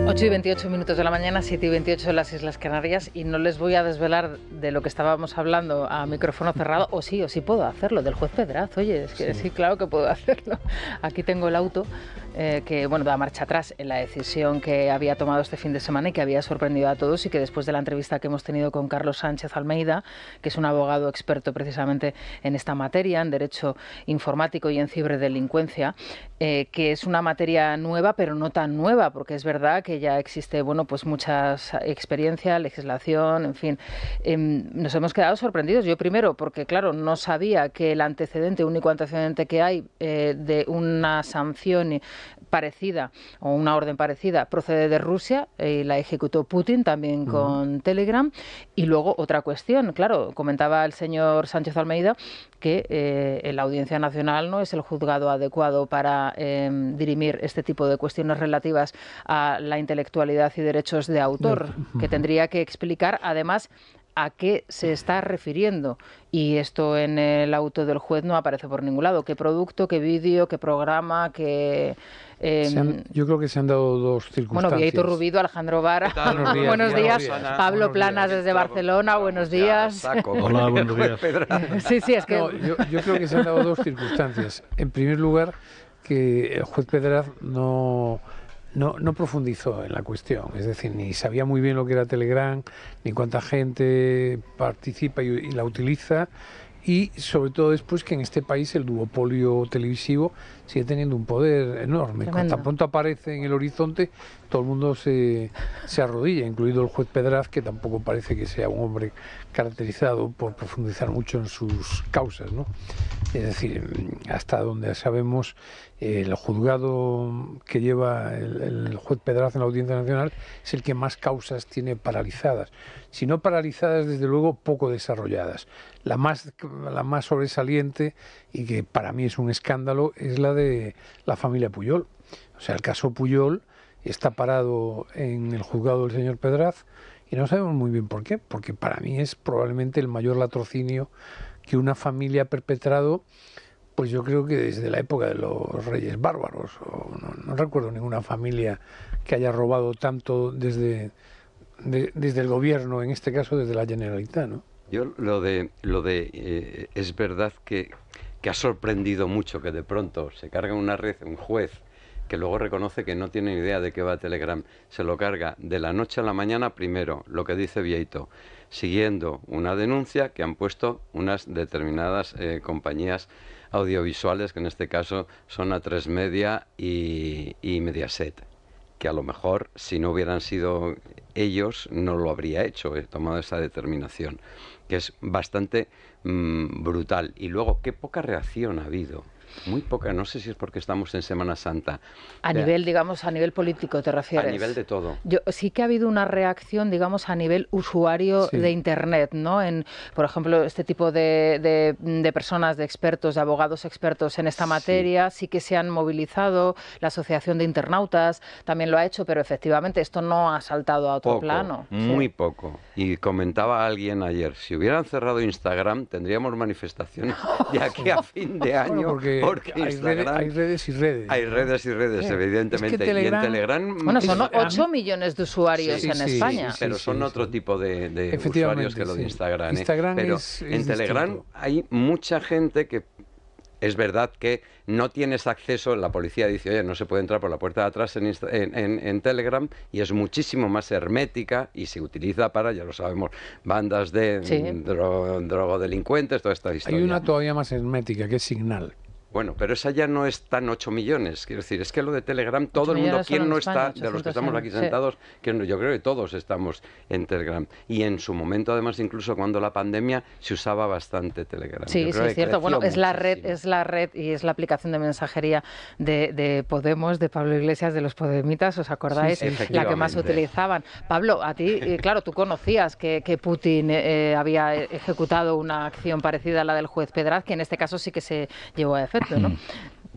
8:28 de la mañana, 7:28 en las Islas Canarias, y no les voy a desvelar de lo que estábamos hablando a micrófono cerrado, o sí puedo hacerlo, del juez Pedraz. Oye, es que sí, claro que puedo hacerlo. Aquí tengo el auto que, da marcha atrás en la decisión que había tomado este fin de semana y que había sorprendido a todos, y que después de la entrevista que hemos tenido con Carlos Sánchez Almeida, que es un abogado experto precisamente en esta materia, en derecho informático y en ciberdelincuencia, que es una materia nueva, pero no tan nueva, porque es verdad que ya existe, mucha experiencia, legislación, en fin. Nos hemos quedado sorprendidos. Yo primero, porque claro, no sabía que el único antecedente que hay de una sanción parecida o una orden parecida procede de Rusia y la ejecutó Putin también con Telegram. Y luego otra cuestión, claro, comentaba el señor Sánchez Almeida que la Audiencia Nacional no es el juzgado adecuado para dirimir este tipo de cuestiones relativas a la intelectualidad y derechos de autor, que tendría que explicar además a qué se está refiriendo. Y esto en el auto del juez no aparece por ningún lado. ¿Qué producto, qué vídeo, qué programa, qué...? Yo creo que se han dado dos circunstancias. Vieito Rubido, Alejandro Vara. Buenos días. Pablo Planas desde Barcelona. Buenos días. Hola, buenos días. Sí, es que... Yo creo que se han dado dos circunstancias. En primer lugar, que el juez Pedraz no profundizó en la cuestión, es decir, ni sabía muy bien lo que era Telegram, ni cuánta gente participa y la utiliza, y sobre todo después que en este país el duopolio televisivo sigue teniendo un poder enorme. Tan pronto aparece en el horizonte, todo el mundo se arrodilla, incluido el juez Pedraz, que tampoco parece que sea un hombre caracterizado por profundizar mucho en sus causas, ¿no? Es decir, hasta donde sabemos, el juzgado que lleva el juez Pedraz en la Audiencia Nacional es el que más causas tiene paralizadas. Si no paralizadas, desde luego poco desarrolladas. La más sobresaliente, y que para mí es un escándalo, es la de la familia Pujol. O sea, el caso Pujol está parado en el juzgado del señor Pedraz y no sabemos muy bien por qué, porque para mí es probablemente el mayor latrocinio que una familia ha perpetrado, pues yo creo que desde la época de los Reyes Bárbaros. No recuerdo ninguna familia que haya robado tanto desde el gobierno, en este caso desde la Generalitat, ¿no? Yo es verdad que ha sorprendido mucho que de pronto se carga una red, un juez que luego reconoce que no tiene ni idea de qué va Telegram, se lo carga de la noche a la mañana, primero, lo que dice Vieito, siguiendo una denuncia que han puesto unas determinadas compañías audiovisuales, que en este caso son A3 Media y Mediaset, que a lo mejor si no hubieran sido ellos no lo habría hecho, tomado esa determinación, que es bastante brutal. Y luego, qué poca reacción ha habido. Muy poca, no sé si es porque estamos en Semana Santa. A nivel político, ¿te refieres? A nivel de todo. Sí que ha habido una reacción, digamos, a nivel usuario de Internet, ¿no? Por ejemplo, este tipo de personas, de expertos, de abogados expertos en esta materia, sí que se han movilizado. La Asociación de Internautas también lo ha hecho, pero efectivamente esto no ha saltado a otro plano. Muy poco. Y comentaba alguien ayer, si hubieran cerrado Instagram, tendríamos manifestaciones de aquí a fin de año. Porque hay redes y redes. Hay redes y redes, evidentemente. Es que Telegram, y en Telegram... Bueno, son 8 millones de usuarios en España. Pero son otro tipo de usuarios que lo de Instagram. Pero en Telegram distinto. Hay mucha gente que... Es verdad que no tienes acceso, la policía dice, oye, no se puede entrar por la puerta de atrás en Telegram, y es muchísimo más hermética y se utiliza para, ya lo sabemos, bandas de drogodelincuentes, toda esta historia. Hay una todavía más hermética, que es Signal. Bueno, pero esa ya no es tan 8 millones. Quiero decir, es que lo de Telegram, todo el mundo, ¿quién no está, de los que estamos aquí sentados? Yo creo que todos estamos en Telegram. Y en su momento, además, incluso cuando la pandemia, se usaba bastante Telegram. Sí, es cierto. Bueno, es la red y es la aplicación de mensajería de Podemos, de Pablo Iglesias, de los Podemitas, ¿os acordáis? La que más utilizaban. Pablo, a ti, claro, tú conocías que Putin había ejecutado una acción parecida a la del juez Pedraz, que en este caso sí que se llevó a efecto, ¿no?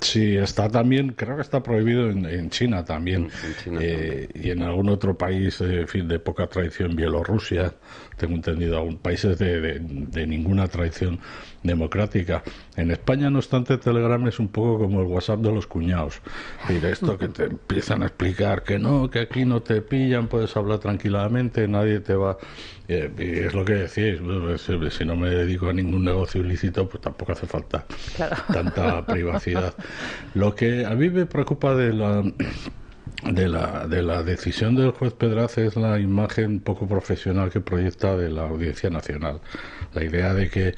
Sí, está también, creo que está prohibido en China también, En China también. y en algún otro país, en fin, de poca tradición, Bielorrusia, tengo entendido, aún países de ninguna tradición democrática. En España, no obstante, Telegram es un poco como el WhatsApp de los cuñados. Es decir, esto que te empiezan a explicar que no, que aquí no te pillan, puedes hablar tranquilamente, nadie te va... y es lo que decís, si no me dedico a ningún negocio ilícito, pues tampoco hace falta tanta privacidad. Lo que a mí me preocupa de la decisión del juez Pedraz es la imagen poco profesional que proyecta de la Audiencia Nacional. La idea de que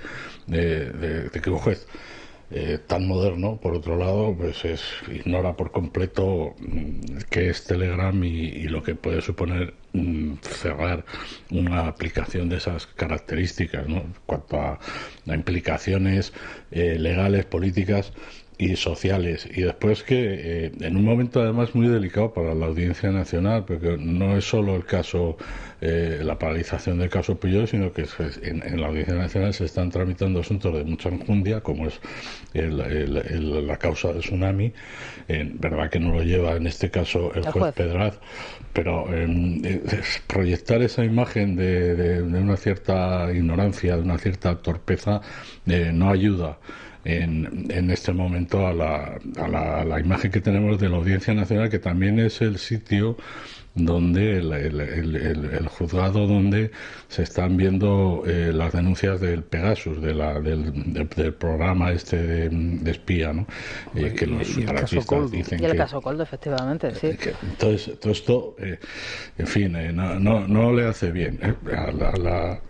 un juez tan moderno, por otro lado, pues ignora por completo qué es Telegram y lo que puede suponer cerrar una aplicación de esas características, ¿no? En cuanto a implicaciones legales, políticas y sociales. Y después que en un momento además muy delicado para la Audiencia Nacional, porque no es solo el caso, la paralización del caso Pujol, sino que en la Audiencia Nacional se están tramitando asuntos de mucha enjundia, como es la causa del tsunami. Verdad que no lo lleva en este caso el juez Pedraz, pero proyectar esa imagen de una cierta ignorancia, de una cierta torpeza, no ayuda en este momento a la imagen que tenemos de la Audiencia Nacional, que también es el sitio donde el juzgado donde se están viendo las denuncias del Pegasus, del programa este de espía, ¿no? Que los separatistas dicen que... Y el caso Coldo, efectivamente, sí. Entonces, todo esto, en fin, no le hace bien.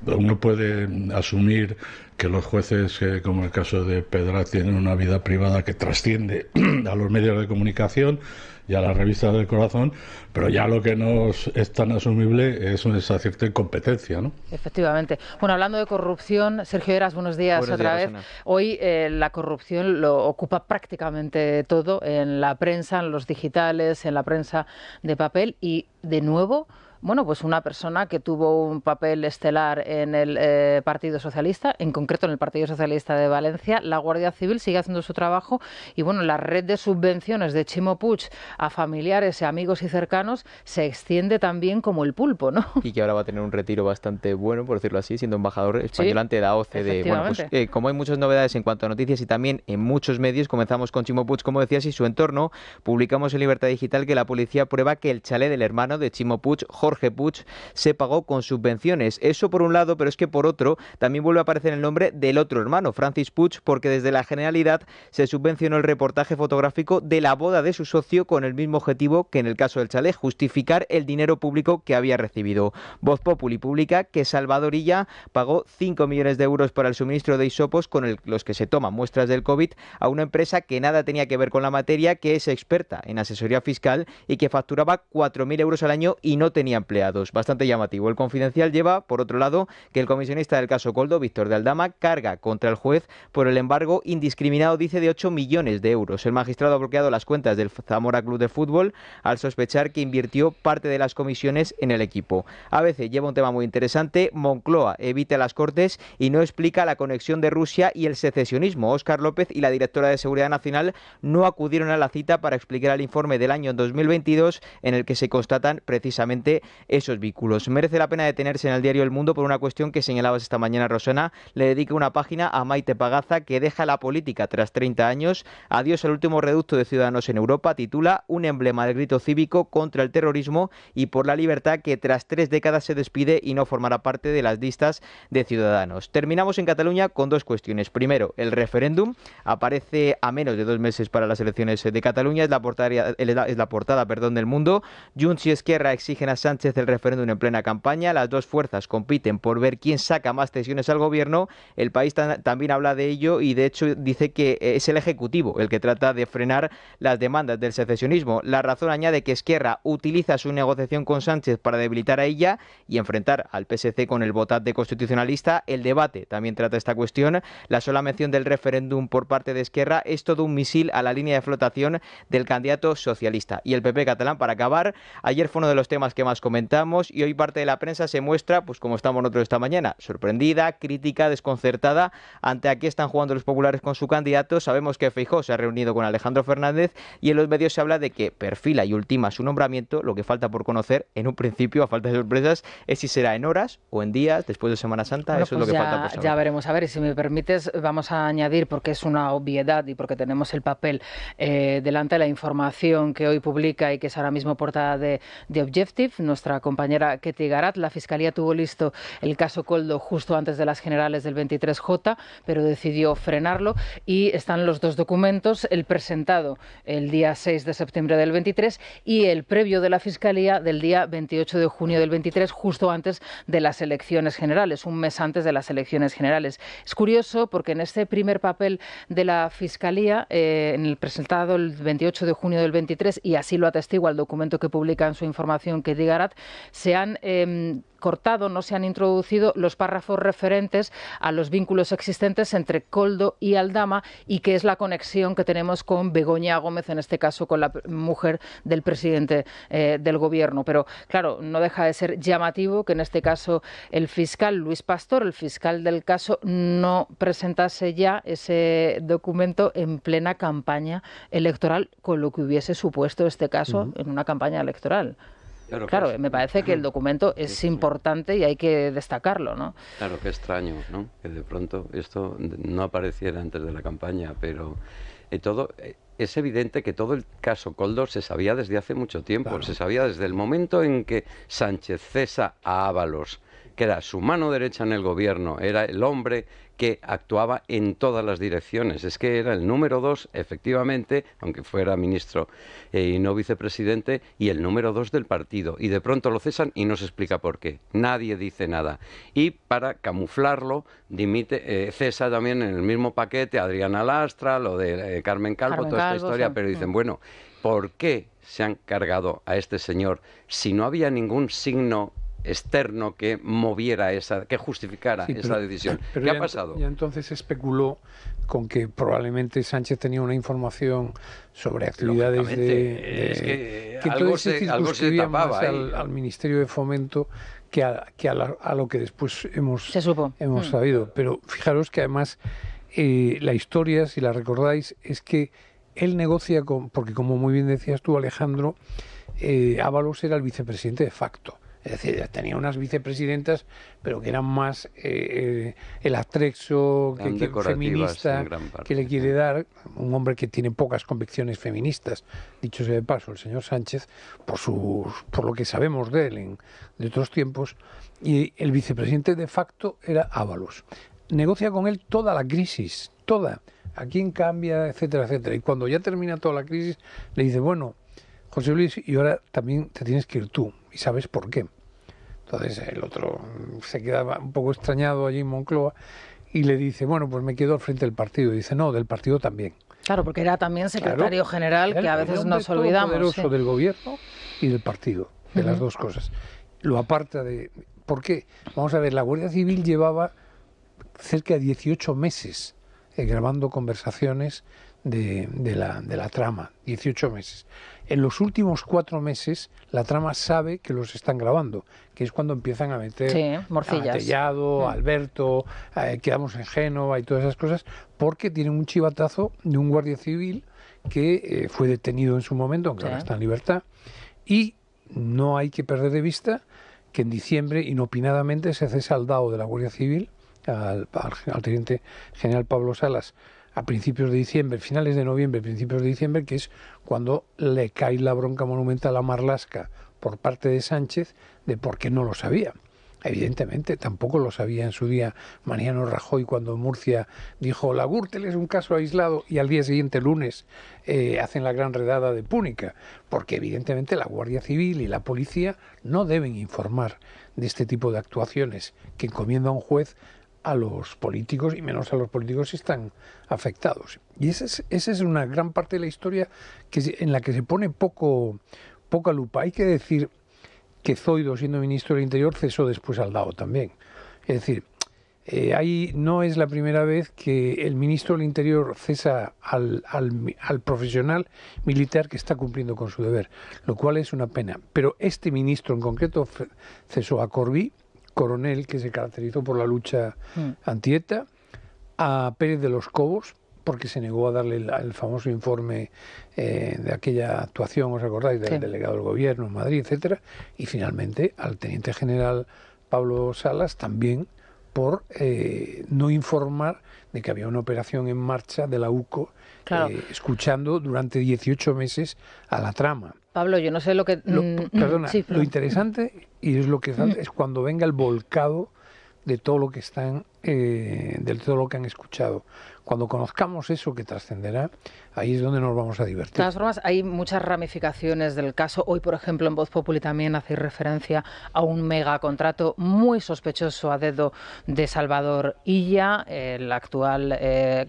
Uno puede asumir que los jueces, como el caso de Pedraz, tienen una vida privada que trasciende a los medios de comunicación y a las revistas del corazón, pero ya lo que no es tan asumible es esa cierta incompetencia, ¿no? Efectivamente. Bueno, hablando de corrupción, Sergio Heras, buenos días otra vez. Rosana. Hoy la corrupción lo ocupa prácticamente todo en la prensa, en los digitales, en la prensa de papel y, de nuevo, bueno, pues una persona que tuvo un papel estelar en el Partido Socialista, en concreto en el Partido Socialista de Valencia. La Guardia Civil sigue haciendo su trabajo y, bueno, la red de subvenciones de Chimo Puig a familiares, amigos y cercanos se extiende también como el pulpo, ¿no? Y que ahora va a tener un retiro bastante bueno, por decirlo así, siendo embajador español ante la OCDE. Bueno, pues como hay muchas novedades en cuanto a noticias y también en muchos medios, comenzamos con Chimo Puig, como decías, y su entorno. Publicamos en Libertad Digital que la policía prueba que el chalet del hermano de Chimo Puig, Jorge Puig, se pagó con subvenciones. Eso por un lado, pero es que por otro también vuelve a aparecer el nombre del otro hermano, Francis Puig, porque desde la Generalidad se subvencionó el reportaje fotográfico de la boda de su socio con el mismo objetivo que en el caso del chalet, justificar el dinero público que había recibido. Voz Populi publica que Salvador Illa pagó 5 millones de euros para el suministro de hisopos con los que se toman muestras del COVID a una empresa que nada tenía que ver con la materia, que es experta en asesoría fiscal y que facturaba 4.000 euros al año y no tenía empleados. Bastante llamativo. El Confidencial lleva, por otro lado, que el comisionista del caso Coldo, Víctor de Aldama, carga contra el juez por el embargo indiscriminado, dice, de 8 millones de euros. El magistrado ha bloqueado las cuentas del Zamora Club de Fútbol al sospechar que invirtió parte de las comisiones en el equipo. ABC lleva un tema muy interesante. Moncloa evita las Cortes y no explica la conexión de Rusia y el secesionismo. Óscar López y la directora de Seguridad Nacional no acudieron a la cita para explicar el informe del año 2022 en el que se constatan precisamente esos vínculos. Merece la pena detenerse en el diario El Mundo por una cuestión que señalabas esta mañana, Rosana. Le dedica una página a Maite Pagaza, que deja la política tras 30 años. Adiós al último reducto de Ciudadanos en Europa. Titula un emblema del grito cívico contra el terrorismo y por la libertad, que tras 3 décadas se despide y no formará parte de las listas de Ciudadanos. Terminamos en Cataluña con dos cuestiones. Primero, el referéndum. Aparece a menos de 2 meses para las elecciones de Cataluña. Es la portada del Mundo. Junts y Esquerra exigen a Sánchez el referéndum en plena campaña. Las dos fuerzas compiten por ver quién saca más cesiones al gobierno. El País también habla de ello y de hecho dice que es el Ejecutivo el que trata de frenar las demandas del secesionismo. La Razón añade que Esquerra utiliza su negociación con Sánchez para debilitar a ella y enfrentar al PSC con el votante constitucionalista. El Debate también trata esta cuestión. La sola mención del referéndum por parte de Esquerra es todo un misil a la línea de flotación del candidato socialista. Y el PP catalán, para acabar, ayer fue uno de los temas que más comentamos comentamos, y hoy parte de la prensa se muestra, pues como estamos nosotros esta mañana, sorprendida, crítica, desconcertada ante a qué están jugando los populares con su candidato. Sabemos que Feijóo se ha reunido con Alejandro Fernández y en los medios se habla de que perfila y ultima su nombramiento. Lo que falta por conocer, en un principio, a falta de sorpresas, es si será en horas o en días después de Semana Santa. Bueno, eso pues es lo que falta por saber. Ya veremos. A ver, y si me permites, vamos a añadir, porque es una obviedad y porque tenemos el papel delante de la información que hoy publica y que es ahora mismo portada de Objective, nuestra compañera Ketty Garat. La Fiscalía tuvo listo el caso Koldo justo antes de las generales del 23J, pero decidió frenarlo, y están los dos documentos, el presentado el día 6 de septiembre del 23 y el previo de la Fiscalía del día 28 de junio del 23, justo antes de las elecciones generales, un mes antes de las elecciones generales. Es curioso porque en este primer papel de la Fiscalía, en el presentado el 28 de junio del 23, y así lo atestigua el documento que publica en su información Ketty Garat, se han cortado, no se han introducido los párrafos referentes a los vínculos existentes entre Koldo y Aldama, y que es la conexión que tenemos con Begoña Gómez, en este caso con la mujer del presidente del gobierno. Pero claro, no deja de ser llamativo que en este caso el fiscal Luis Pastor, el fiscal del caso, no presentase ya ese documento en plena campaña electoral, con lo que hubiese supuesto este caso en una campaña electoral. Claro, me parece que el documento es importante y hay que destacarlo, ¿no? Claro, qué extraño, ¿no? Que de pronto esto no apareciera antes de la campaña, pero es evidente que todo el caso Koldo se sabía desde hace mucho tiempo. Claro. Se sabía desde el momento en que Sánchez cesa a Ábalos, que era su mano derecha en el gobierno, era el hombre que actuaba en todas las direcciones. Es que era el número 2, efectivamente, aunque fuera ministro y no vicepresidente, y el número 2 del partido. Y de pronto lo cesan y no se explica por qué. Nadie dice nada. Y para camuflarlo, cesa también en el mismo paquete a Adriana Lastra, lo de Carmen Calvo, toda esta historia, pero dicen, bueno, ¿por qué se han cargado a este señor si no había ningún signo externo que moviera que justificara esa decisión? Pero ¿Qué ha pasado? Ya entonces se especuló con que probablemente Sánchez tenía una información sobre actividades es que algo se tapaba más al Ministerio de Fomento que a lo que después hemos sabido. Pero fijaros que además la historia, si la recordáis, es que él negocia porque como muy bien decías tú, Alejandro, Ábalos era el vicepresidente de facto. Es decir, tenía unas vicepresidentas, pero que eran más el atrexo feminista que le quiere dar un hombre que tiene pocas convicciones feministas, dicho sea de paso, el señor Sánchez, por lo que sabemos de él de otros tiempos, y el vicepresidente de facto era Ábalos. Negocia con él toda la crisis, toda, a quién cambia, etcétera, etcétera. Y cuando ya termina toda la crisis, le dice, bueno, José Luis, y ahora también te tienes que ir tú, y sabes por qué. Entonces el otro se quedaba un poco extrañado allí en Moncloa y le dice, bueno, pues me quedo al frente del partido. Y dice, no, del partido también. Claro, porque era también secretario general, que a veces nos olvidamos. Poderoso del gobierno y del partido, de las dos cosas. Lo aparta de... ¿Por qué? Vamos a ver, la Guardia Civil llevaba cerca de 18 meses grabando conversaciones de la trama, 18 meses. En los últimos 4 meses la trama sabe que los están grabando, que es cuando empiezan a meter morcillas. A Tellado, a Alberto, quedamos en Génova y todas esas cosas, porque tienen un chivatazo de un guardia civil que fue detenido en su momento, aunque ahora está en libertad, y no hay que perder de vista que en diciembre inopinadamente se hace saldado de la Guardia Civil al teniente general Pablo Salas a principios de diciembre, finales de noviembre, principios de diciembre, que es cuando le cae la bronca monumental a Marlaska por parte de Sánchez de por qué no lo sabía. Evidentemente, tampoco lo sabía en su día Mariano Rajoy cuando Murcia dijo la Gürtel es un caso aislado y al día siguiente, lunes, hacen la gran redada de Púnica, porque evidentemente la Guardia Civil y la policía no deben informar de este tipo de actuaciones que encomienda un juez a los políticos, y menos a los políticos si están afectados. Y esa es una gran parte de la historia en la que se pone poca lupa. Hay que decir que Zoido, siendo ministro del Interior, cesó después al Dao también. Es decir, ahí no es la primera vez que el ministro del Interior cesa al profesional militar que está cumpliendo con su deber, lo cual es una pena. Pero este ministro en concreto cesó a Corbí, coronel que se caracterizó por la lucha anti-ETA, a Pérez de los Cobos, porque se negó a darle el famoso informe de aquella actuación, ¿os acordáis?, del delegado del gobierno en Madrid, etcétera, y finalmente al teniente general Pablo Salas, también por no informar de que había una operación en marcha de la UCO, escuchando durante 18 meses a la trama. Pablo, yo no sé lo que... Lo interesante, y es lo que es cuando venga el volcado de todo lo que están, de todo lo que han escuchado. Cuando conozcamos eso que trascenderá, ahí es donde nos vamos a divertir. De todas formas, hay muchas ramificaciones del caso. Hoy, por ejemplo, en Voz Populi también hacéis referencia a un megacontrato muy sospechoso a dedo de Salvador Illa, el actual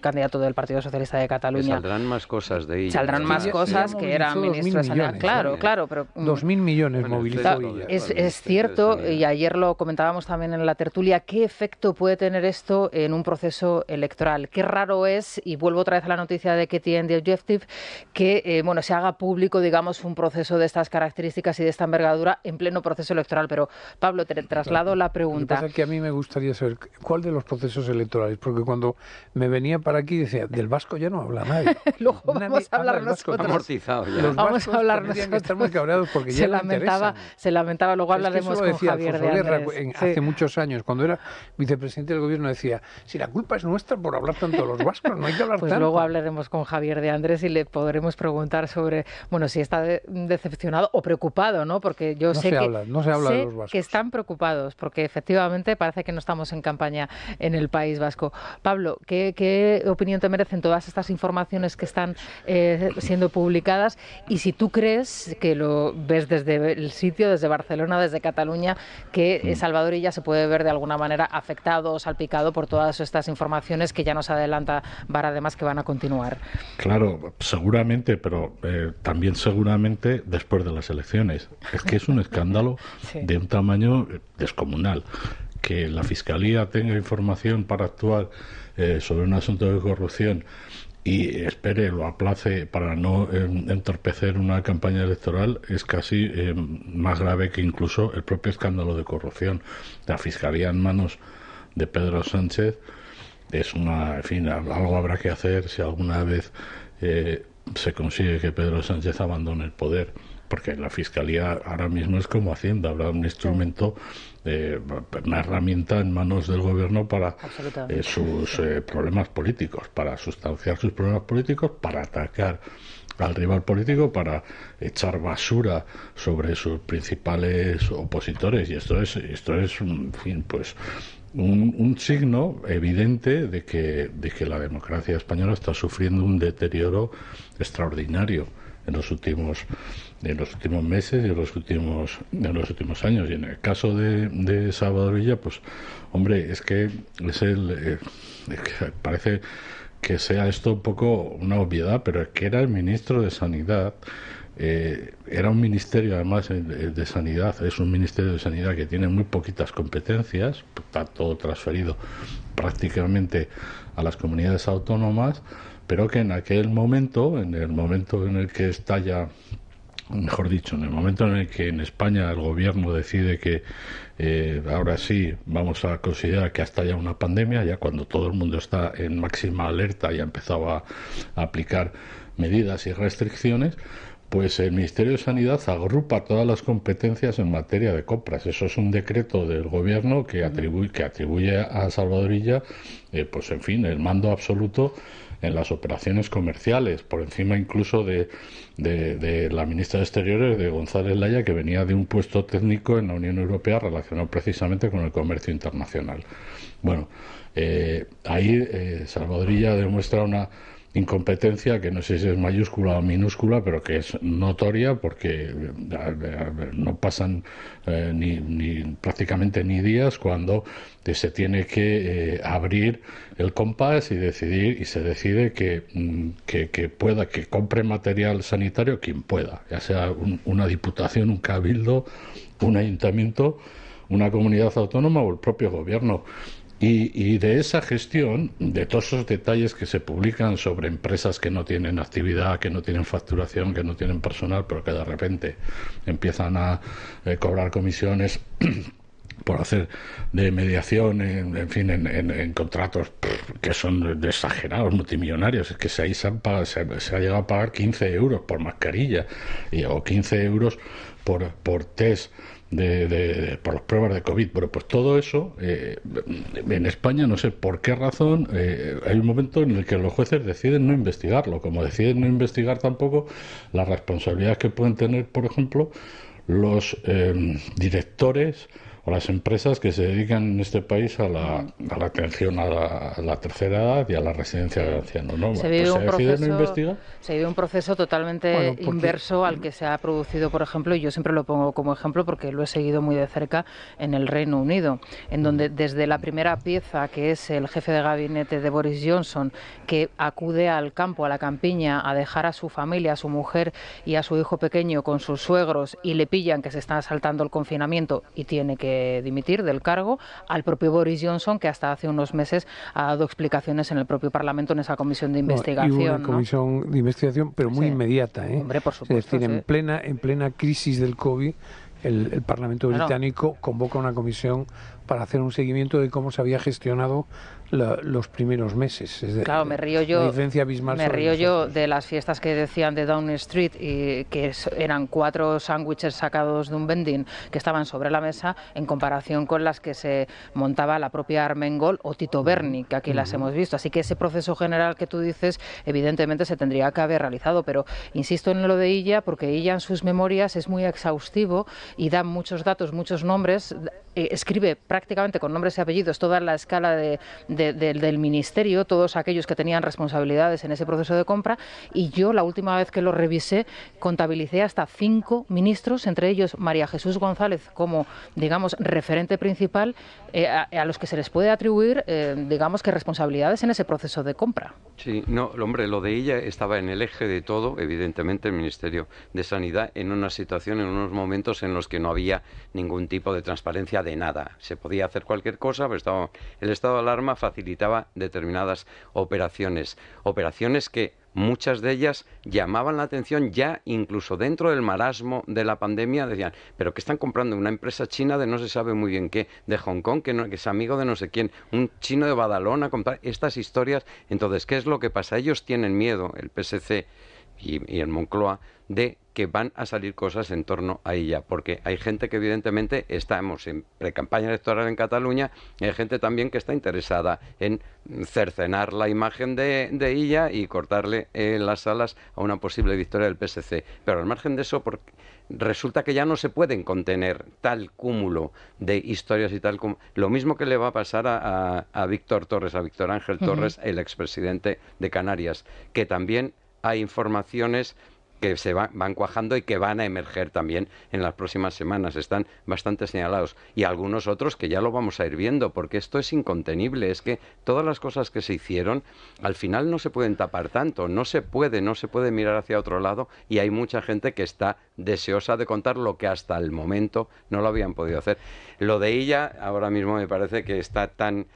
candidato del Partido Socialista de Cataluña. Saldrán más cosas de Illa. Saldrán más cosas, que era ministro de Sanidad. Claro, pero... 2.000 millones movilizó Illa. Es cierto, y ayer lo comentábamos también en la tertulia, ¿qué efecto puede tener esto en un proceso electoral? Qué raro es, y vuelvo otra vez a la noticia de Katie and the Objective, que se haga público, digamos, un proceso de estas características y de esta envergadura en pleno proceso electoral. Pero, Pablo, te traslado la pregunta. Lo que pasa es que a mí me gustaría saber cuál de los procesos electorales, porque cuando me venía para aquí decía, del vasco ya no habla nadie. Luego vamos a hablar nosotros. Amortizado ya. Los vamos a hablar nosotros. Que estar muy cabreados porque ya se lamentaba, luego hablaremos con Javier de Andrés. Hace muchos años, cuando era vicepresidente del gobierno, decía, si la culpa es nuestra por hablar tanto de los vascos, no hay que hablar pues tanto. Luego hablaremos con Javier de Andrés y le podremos preguntar sobre, si está decepcionado o preocupado, ¿no? Porque yo sé no se habla de los vascos. Que están preocupados, porque efectivamente parece que no estamos en campaña en el País Vasco. Pablo, ¿qué opinión te merecen todas estas informaciones que están siendo publicadas? Y si tú crees, que lo ves desde el sitio, desde Barcelona, desde Cataluña, que Salvador Illa se puede ver de alguna manera afectado o salpicado por todas estas informaciones que ya nos adelanta Bar, además, que van a continuar. Claro, seguramente, pero también seguramente después de las elecciones. Es que es un escándalo de un tamaño descomunal. Que la Fiscalía tenga información para actuar sobre un asunto de corrupción y espere, lo aplace para no entorpecer una campaña electoral, es casi más grave que incluso el propio escándalo de corrupción. La Fiscalía en manos de Pedro Sánchez es en fin, algo habrá que hacer si alguna vez se consigue que Pedro Sánchez abandone el poder, porque la Fiscalía ahora mismo es como Hacienda, habrá un instrumento, una herramienta en manos del gobierno para sus problemas políticos, para sustanciar sus problemas políticos, para atacar al rival político, para echar basura sobre sus principales opositores, y esto es en fin, pues un signo evidente de que la democracia española está sufriendo un deterioro extraordinario en los últimos meses y en los últimos años. Y en el caso de Salvador Illa, pues hombre, es que parece que sea esto un poco una obviedad, pero es que era el ministro de Sanidad. Era un ministerio, además, de Sanidad, es un ministerio de Sanidad que tiene muy poquitas competencias, está todo transferido prácticamente a las comunidades autónomas, pero que en aquel momento, en el momento en el que estalla, mejor dicho, en el momento en el que en España el gobierno decide que ahora sí vamos a considerar que ha estallado una pandemia, ya cuando todo el mundo está en máxima alerta y ha empezado a aplicar medidas y restricciones, pues el Ministerio de Sanidad agrupa todas las competencias en materia de compras. Eso es un decreto del gobierno que atribuye a Salvador Illa, pues en fin, el mando absoluto en las operaciones comerciales, por encima incluso de la ministra de Exteriores, de González Laya, que venía de un puesto técnico en la Unión Europea relacionado precisamente con el comercio internacional. Bueno, ahí Salvador Illa demuestra una incompetencia que no sé si es mayúscula o minúscula, pero que es notoria, porque no pasan prácticamente ni días cuando se tiene que abrir el compás y decidir, y se decide que compre material sanitario quien pueda, ya sea una diputación, un cabildo, un ayuntamiento, una comunidad autónoma o el propio gobierno. Y de esa gestión, de todos esos detalles que se publican sobre empresas que no tienen actividad, que no tienen facturación, que no tienen personal, pero que de repente empiezan a cobrar comisiones por hacer de mediación, en fin, en contratos que son de exagerados, multimillonarios. Es que se ha llegado a pagar 15 euros por mascarilla o 15 euros por test por las pruebas de COVID. Pero pues todo eso en España, no sé por qué razón, hay un momento en el que los jueces deciden no investigarlo, como deciden no investigar tampoco las responsabilidades que pueden tener, por ejemplo, los directores o las empresas que se dedican en este país a la atención a la tercera edad y a la residencia de ancianos, ¿no? Se vive un proceso totalmente inverso al que se ha producido, por ejemplo, y yo siempre lo pongo como ejemplo porque lo he seguido muy de cerca en el Reino Unido, en donde desde la primera pieza, que es el jefe de gabinete de Boris Johnson, que acude al campo, a la campiña, a dejar a su familia, a su mujer y a su hijo pequeño con sus suegros, y le pillan que se está saltando el confinamiento y tiene que dimitir del cargo, al propio Boris Johnson, que hasta hace unos meses ha dado explicaciones en el propio Parlamento en esa comisión de investigación. Y una comisión de investigación, pero muy inmediata, ¿eh? Hombre, por supuesto, es decir, en plena crisis del COVID, el Parlamento británico convoca una comisión para hacer un seguimiento de cómo se había gestionado los primeros meses. Claro, me río yo de las fiestas que decían de Downing Street, y que eran 4 sándwiches sacados de un vending que estaban sobre la mesa, en comparación con las que se montaba la propia Armengol o Tito Berni, que aquí las hemos visto. Así que ese proceso general que tú dices, evidentemente se tendría que haber realizado, pero insisto en lo de Illa, porque Illa en sus memorias es muy exhaustivo y da muchos datos, muchos nombres, escribe prácticamente con nombres y apellidos toda la escala del ministerio, todos aquellos que tenían responsabilidades en ese proceso de compra, y yo la última vez que lo revisé contabilicé hasta 5 ministros, entre ellos María Jesús González como, digamos, referente principal, a los que se les puede atribuir, digamos, que responsabilidades en ese proceso de compra. Sí, no, hombre, lo de ella estaba en el eje de todo, evidentemente, el Ministerio de Sanidad, en una situación, en unos momentos en los que no había ningún tipo de transparencia de nada. Se podía hacer cualquier cosa, pero el estado de alarma facilitaba determinadas operaciones que muchas de ellas llamaban la atención ya incluso dentro del marasmo de la pandemia. Decían, pero que están comprando una empresa china de no se sabe muy bien qué, de Hong Kong, que es amigo de no sé quién, un chino de Badalona, comprar estas historias. Entonces, ¿qué es lo que pasa? Ellos tienen miedo, el PSC y el Moncloa, de que van a salir cosas en torno a ella, porque hay gente que evidentemente estamos en precampaña electoral en Cataluña, y hay gente también que está interesada en cercenar la imagen de ella y cortarle las alas a una posible victoria del PSC. Pero al margen de eso, resulta que ya no se pueden contener tal cúmulo de historias y tal como lo mismo que le va a pasar a Víctor Ángel Torres, el expresidente de Canarias, que también hay informaciones que se van cuajando y que van a emerger también en las próximas semanas. Están bastante señalados. Y algunos otros que ya lo vamos a ir viendo, porque esto es incontenible. Es que todas las cosas que se hicieron, al final no se pueden tapar tanto. No se puede mirar hacia otro lado, y hay mucha gente que está deseosa de contar lo que hasta el momento no lo habían podido hacer. Lo de ella ahora mismo me parece que está tan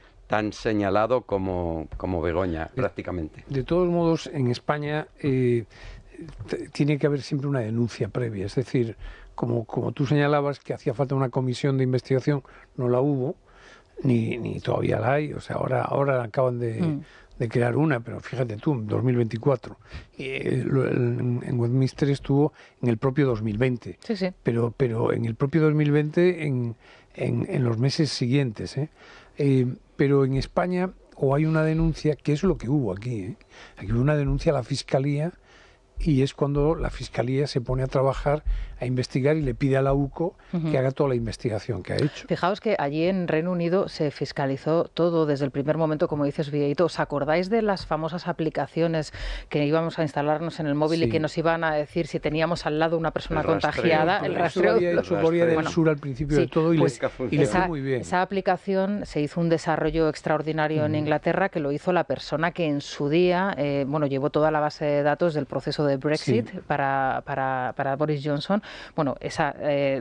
señalado como Begoña, prácticamente. De todos modos, en España tiene que haber siempre una denuncia previa. Es decir, como tú señalabas que hacía falta una comisión de investigación, no la hubo, ni todavía la hay. O sea, ahora acaban de crear una, pero fíjate tú, en 2024. En Westminster estuvo en el propio 2020. Sí. Pero en el propio 2020, en los meses siguientes, pero en España o hay una denuncia, que es lo que hubo aquí. Aquí hubo una denuncia a la Fiscalía, y es cuando la Fiscalía se pone a trabajar, a investigar, y le pide a la UCO que haga toda la investigación que ha hecho. Fijaos que allí en Reino Unido se fiscalizó todo desde el primer momento, como dices, Vieito. ¿Os acordáis de las famosas aplicaciones que íbamos a instalarnos en el móvil y que nos iban a decir si teníamos al lado una persona contagiada? El rastreo. Eso había hecho Corea del Sur al principio de todo, y le fue muy bien. Esa aplicación se hizo un desarrollo extraordinario en Inglaterra, que lo hizo la persona que en su día llevó toda la base de datos del proceso de Brexit para Boris Johnson. Bueno, ese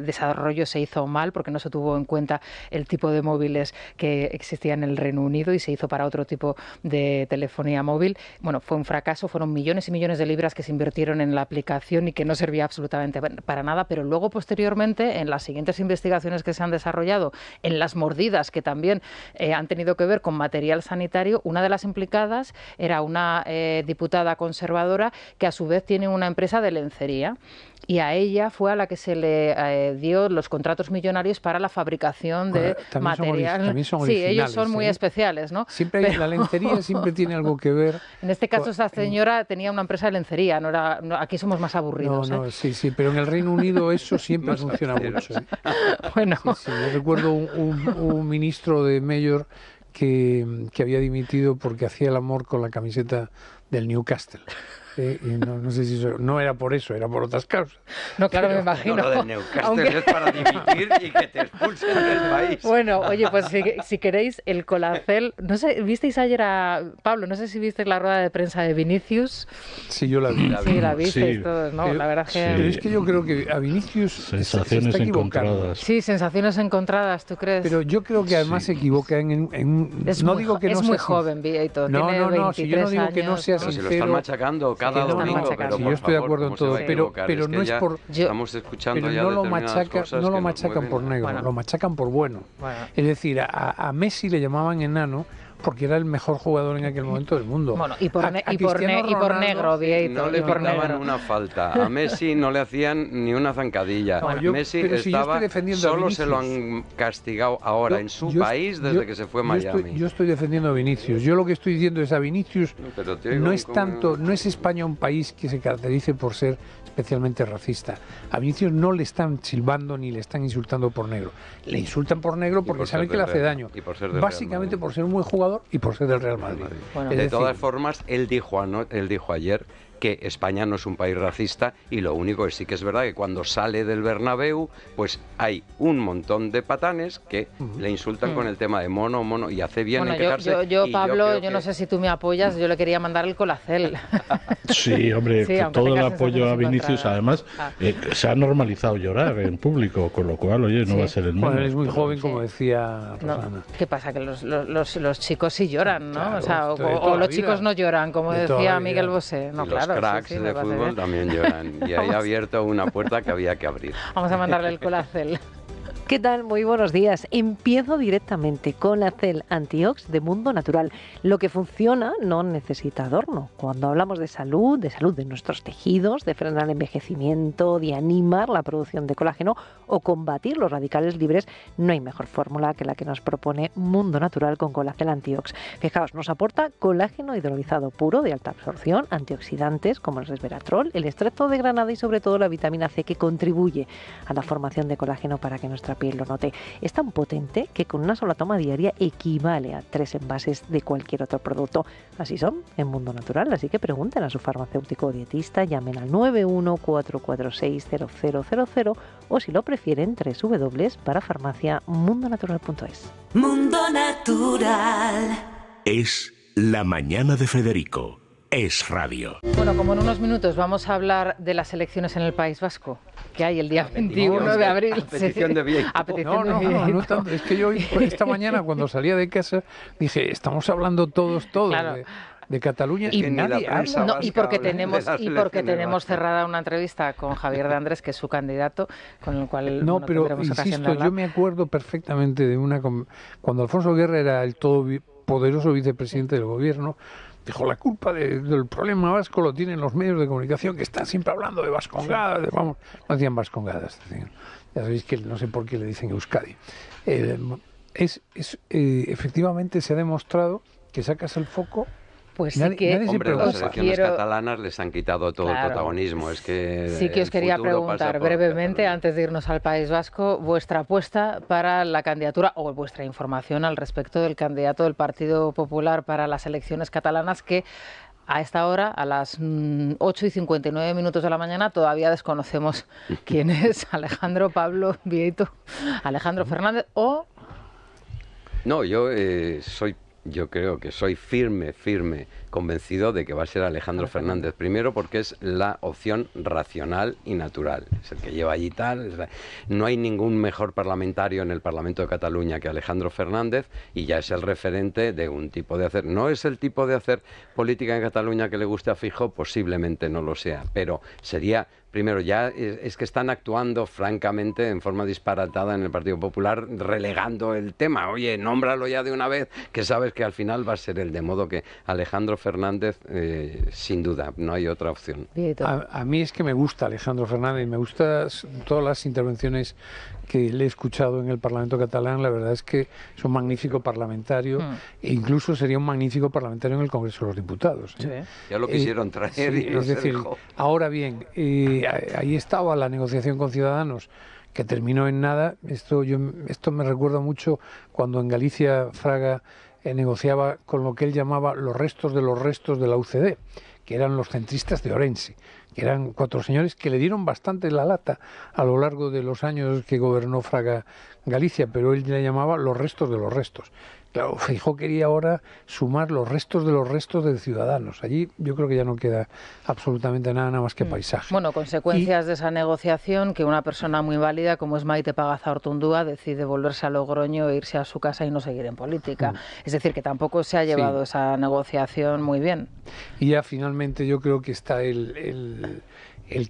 desarrollo se hizo mal porque no se tuvo en cuenta el tipo de móviles que existía en el Reino Unido y se hizo para otro tipo de telefonía móvil. Bueno, fue un fracaso, fueron millones y millones de libras que se invirtieron en la aplicación y que no servía absolutamente para nada, pero luego posteriormente en las siguientes investigaciones que se han desarrollado, en las mordidas que también han tenido que ver con material sanitario, una de las implicadas era una diputada conservadora que a su vez tiene una empresa de lencería. Y a ella fue a la que se le dio los contratos millonarios para la fabricación de material. También son sí, ellos son muy especiales, ¿no? Siempre la lencería siempre tiene algo que ver. En este caso, esta señora tenía una empresa de lencería, aquí somos más aburridos. Sí, pero en el Reino Unido eso siempre funciona mucho. Bueno. Sí, yo recuerdo un ministro de Mayor que había dimitido porque hacía el amor con la camiseta del Newcastle. Y no sé si eso, no era por eso, era por otras causas. No, claro, me imagino. Lo de Newcastle es para dimitir y que te expulsen del país. Bueno, oye, pues si queréis, el Colacel... No sé, ¿visteis ayer a... Pablo, no sé si visteis la rueda de prensa de Vinicius? Sí, yo la vi. Sí, la visteis todos, ¿no? Pero, la verdad que... Pero es que yo creo que a Vinicius sensaciones se está encontradas. Sí, sensaciones encontradas, ¿tú crees? Pero yo creo que además se equivoca no digo que no sea... Es muy joven, Vieito. No, si yo no digo que no sea sincero... Si lo están machacando cada domingo, pero yo estoy de acuerdo en todo, pero no es por... Estamos escuchando pero ya no lo machacan por negro, lo machacan por bueno. Es decir, a Messi le llamaban enano porque era el mejor jugador en aquel momento del mundo. Bueno, y por negro, Vieito. No le pitaban una falta. A Messi no le hacían ni una zancadilla. Messi estaba... Solo se lo han castigado ahora en su país desde que se fue a Miami. Yo estoy defendiendo a Vinicius. Yo lo que estoy diciendo es a Vinicius no es España un país que se caracterice por ser especialmente racista. A Vinicius no le están silbando ni le están insultando por negro. Le insultan por negro porque saben que le hace daño. Básicamente por ser un buen jugador y por ser del Real Madrid. Bueno, de todas formas, él dijo ayer que España no es un país racista y lo único que sí que es verdad que cuando sale del Bernabéu pues hay un montón de patanes que le insultan con el tema de mono y hace bien en quejarse. Yo Pablo, yo no sé si tú me apoyas, yo le quería mandar el Colacel. Sí, hombre, todo el apoyo a Vinicius, además se ha normalizado llorar en público, con lo cual, oye, no va a ser el mismo. Bueno, él es muy joven, como decía Rosana. ¿Qué pasa? Que los chicos sí lloran, ¿no? Claro, o los chicos no lloran, como decía Miguel Bosé. No, claro. Los cracks de fútbol también lloran y ahí ha abierto una puerta que había que abrir. Vamos a mandarle el Colacel. ¿Qué tal? Muy buenos días. Empiezo directamente con la Colacel Antiox de Mundo Natural. Lo que funciona no necesita adorno. Cuando hablamos de salud de nuestros tejidos, de frenar el envejecimiento, de animar la producción de colágeno o combatir los radicales libres, no hay mejor fórmula que la que nos propone Mundo Natural con Colacel Antiox. Fijaos, nos aporta colágeno hidrolizado puro de alta absorción, antioxidantes como el resveratrol, el extracto de granada y sobre todo la vitamina C que contribuye a la formación de colágeno para que nuestra piel lo note. Es tan potente que con una sola toma diaria equivale a 3 envases de cualquier otro producto. Así son en Mundo Natural, así que pregunten a su farmacéutico o dietista, llamen al 914460000 o si lo prefieren www.parafarmaciamundonatural.es. Mundo Natural. Es la mañana de Federico. Es radio. Bueno, como en unos minutos vamos a hablar de las elecciones en el País Vasco, que hay el día 21 de abril. A petición de Vieito. No tanto. Es que yo esta mañana cuando salía de casa dije, estamos hablando todos claro. de Cataluña y nadie habla. Y porque tenemos cerrada una entrevista con Javier de Andrés, que es su candidato, con el cual pero insisto, yo me acuerdo perfectamente de cuando Alfonso Guerra era el todopoderoso vicepresidente del gobierno. Dijo, la culpa del problema vasco lo tienen los medios de comunicación que están siempre hablando de vascongadas, no decían vascongadas, ya sabéis que no sé por qué le dicen Euskadi. Efectivamente se ha demostrado que sacas el foco. Pues las elecciones catalanas les han quitado todo el protagonismo. Es que sí que os quería preguntar brevemente, antes de irnos al País Vasco, vuestra apuesta para la candidatura o vuestra información al respecto del candidato del Partido Popular para las elecciones catalanas que a esta hora, a las 8:59 de la mañana, todavía desconocemos quién es Alejandro Pablo Vieito, Alejandro Fernández o... No, yo soy yo creo que soy firme convencido de que va a ser Alejandro Fernández. Primero porque es la opción racional y natural. Es el que lleva allí tal. No hay ningún mejor parlamentario en el Parlamento de Cataluña que Alejandro Fernández, y ya es el referente de un tipo de hacer. No es el tipo de hacer política en Cataluña que le guste a Feijóo, posiblemente no lo sea, pero sería... Primero, ya es que están actuando francamente en forma disparatada en el Partido Popular, relegando el tema. Oye, nómbralo ya de una vez, que sabes que al final va a ser él. De modo que Alejandro Fernández, sin duda, no hay otra opción. A mí es que me gusta Alejandro Fernández, me gustan todas las intervenciones que le he escuchado en el Parlamento catalán. La verdad es que es un magnífico parlamentario, e incluso sería un magnífico parlamentario en el Congreso de los Diputados. Sí. Ya lo quisieron traer y no es decir, se dejó. Ahora bien, ahí estaba la negociación con Ciudadanos, que terminó en nada. Esto me recuerda mucho cuando en Galicia Fraga negociaba con lo que él llamaba los restos de la UCD, que eran los centristas de Orense, que eran 4 señores que le dieron bastante la lata a lo largo de los años que gobernó Fraga Galicia, pero él le llamaba los restos de los restos. Claro, Feijóo quería ahora sumar los restos de Ciudadanos. Allí yo creo que ya no queda absolutamente nada más que paisaje. Bueno, consecuencias de esa negociación, que una persona muy válida como es Maite Pagazaurtundúa decide volverse a Logroño e irse a su casa y no seguir en política. Es decir, que tampoco se ha llevado esa negociación muy bien. Y ya finalmente yo creo que está el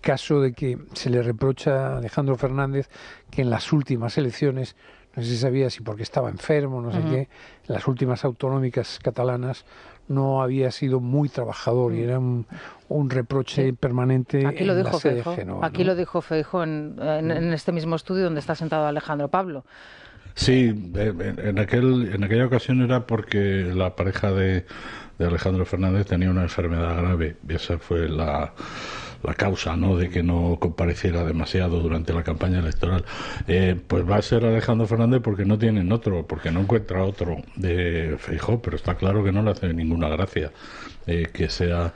caso de que se le reprocha a Alejandro Fernández que en las últimas elecciones, no sé si sabía si porque estaba enfermo, no sé qué, en las últimas autonómicas catalanas no había sido muy trabajador y era un reproche permanente aquí en la sede de Génova. Aquí lo dijo Feijóo en este mismo estudio donde está sentado Alejandro Pablo. Sí, en aquella ocasión era porque la pareja de Alejandro Fernández tenía una enfermedad grave, y esa fue la causa, ¿no?, de que no compareciera demasiado durante la campaña electoral. Pues va a ser Alejandro Fernández porque no tienen otro, porque no encuentra otro de Feijóo, pero está claro que no le hace ninguna gracia que sea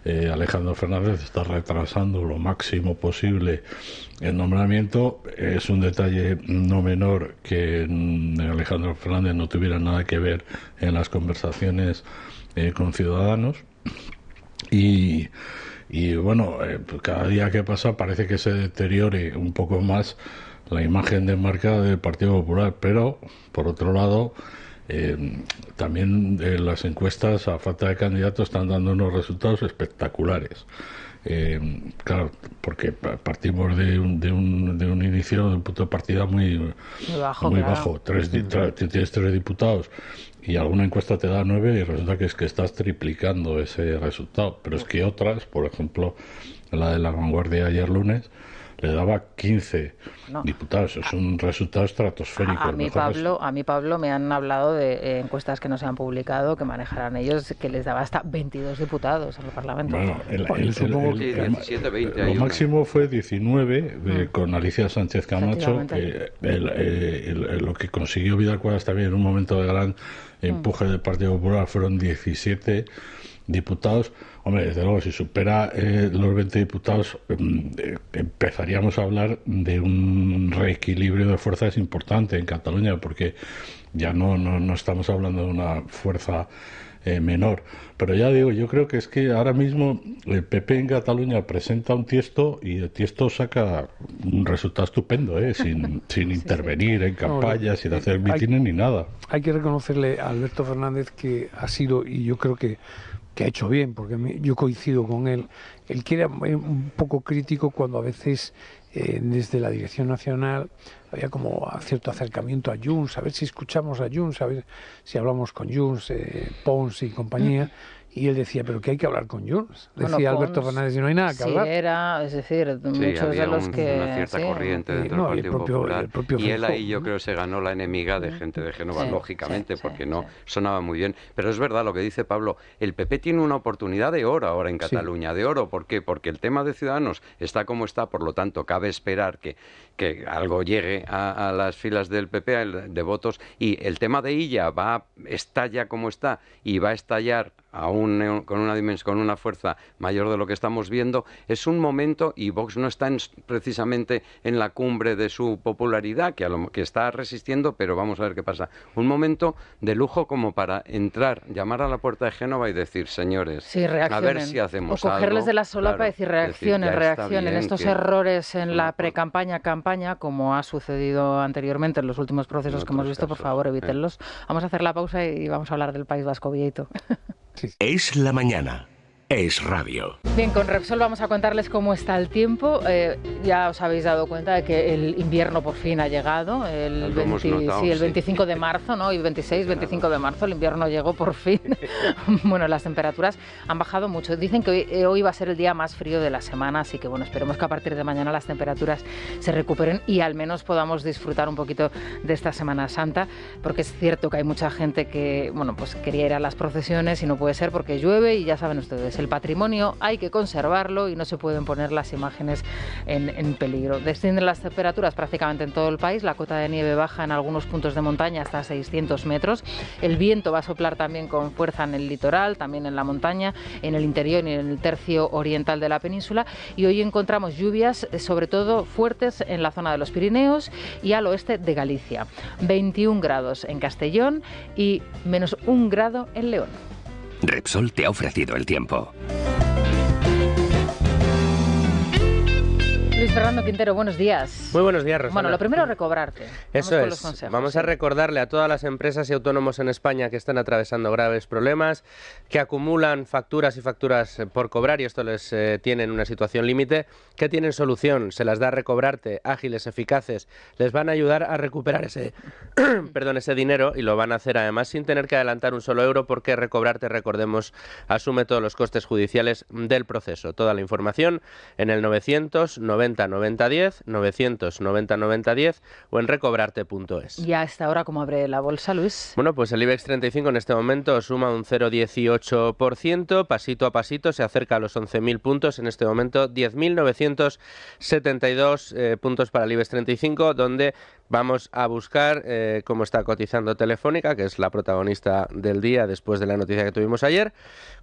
Alejandro Fernández. Está retrasando lo máximo posible el nombramiento. Es un detalle no menor que Alejandro Fernández no tuviera nada que ver en las conversaciones con Ciudadanos, y bueno, pues cada día que pasa parece que se deteriore un poco más la imagen desmarcada del Partido Popular, pero por otro lado también las encuestas a falta de candidatos están dando unos resultados espectaculares. Claro, porque partimos de un inicio, de un punto de partida muy bajo. Tienes 3 diputados y alguna encuesta te da 9 y resulta que estás triplicando ese resultado. Pero es que otras, por ejemplo, la de La Vanguardia ayer lunes, le daba 15 diputados. Es un resultado estratosférico. A mí, Pablo, me han hablado de encuestas que no se han publicado, que manejarán ellos, que les daba hasta 22 diputados en el Parlamento. Bueno, lo máximo fue 19 con Alicia Sánchez Camacho. Lo que consiguió Vidal Quadras también en un momento de gran empuje del Partido Popular fueron 17 diputados. Hombre, desde luego, si supera los 20 diputados, empezaríamos a hablar de un reequilibrio de fuerzas importante en Cataluña, porque ya no estamos hablando de una fuerza menor. Pero ya digo, yo creo que es que ahora mismo el PP en Cataluña presenta un tiesto y el tiesto saca un resultado estupendo, sin intervenir en campañas, sin hacer mítines ni nada. Hay que reconocerle a Alberto Fernández que ha sido, y yo creo que ha hecho bien, porque yo coincido con él que era un poco crítico cuando a veces desde la Dirección Nacional había como cierto acercamiento a Junts, a ver si escuchamos a Junts, a ver si hablamos con Junts, Pons y compañía. Y él decía, pero que hay que hablar con Junts. Decía Alberto Fernández, y no hay nada que hablar. Es decir, muchos de los que... una cierta corriente dentro del Partido Popular. Y él ahí yo creo se ganó la enemiga de gente de Génova, lógicamente, porque no sonaba muy bien. Pero es verdad lo que dice Pablo, el PP tiene una oportunidad de oro ahora en Cataluña, de oro. ¿Por qué? Porque el tema de Ciudadanos está como está, por lo tanto cabe esperar que algo llegue a las filas del PP de votos, y el tema de Illa está ya como está y va a estallar con una dimensión, con una fuerza mayor de lo que estamos viendo. Es un momento, y Vox no está precisamente en la cumbre de su popularidad, que está resistiendo, pero vamos a ver qué pasa. Un momento de lujo como para entrar, llamar a la puerta de Génova y decir, señores, a ver si hacemos algo. O cogerles de la solapa y decir, reaccionen. Estos errores en la pre-campaña, campaña, como ha sucedido anteriormente en los últimos procesos que hemos visto, por favor, evítenlos. Vamos a hacer la pausa y vamos a hablar del País Vasco, Vieito. Es la mañana. Es radio. Bien, con Repsol vamos a contarles cómo está el tiempo. Ya os habéis dado cuenta de que el invierno por fin ha llegado. El 25 de marzo, ¿no? Y 25 de marzo el invierno llegó por fin. Bueno, las temperaturas han bajado mucho. Dicen que hoy va a ser el día más frío de la semana, así que bueno, esperemos que a partir de mañana las temperaturas se recuperen y al menos podamos disfrutar un poquito de esta Semana Santa, porque es cierto que hay mucha gente que, bueno, pues quería ir a las procesiones y no puede ser porque llueve y ya saben ustedes, el patrimonio hay que conservarlo y no se pueden poner las imágenes en peligro. Descienden las temperaturas prácticamente en todo el país, la cota de nieve baja en algunos puntos de montaña hasta 600 metros, el viento va a soplar también con fuerza en el litoral, también en la montaña, en el interior y en el tercio oriental de la península, y hoy encontramos lluvias sobre todo fuertes en la zona de los Pirineos y al oeste de Galicia. 21 grados en Castellón y menos 1 grado en León. Repsol te ha ofrecido el tiempo. Luis Fernando Quintero, buenos días. Muy buenos días, Rosana. Bueno, lo primero, recobrarte. Eso es. Vamos a recordarle a todas las empresas y autónomos en España que están atravesando graves problemas, que acumulan facturas y facturas por cobrar y esto les tiene en una situación límite, que tienen solución, se las da Recobrarte, ágiles, eficaces, les van a ayudar a recuperar ese dinero y lo van a hacer además sin tener que adelantar un solo euro porque Recobrarte, recordemos, asume todos los costes judiciales del proceso. Toda la información en el 990 90 10, 990 90 10 o en recobrarte.es. ¿Y a esta hora cómo abre la bolsa, Luis? Bueno, pues el IBEX 35 en este momento suma un 0,18%, pasito a pasito se acerca a los 11.000 puntos, en este momento 10.972 puntos para el IBEX 35, donde vamos a buscar cómo está cotizando Telefónica, que es la protagonista del día después de la noticia que tuvimos ayer.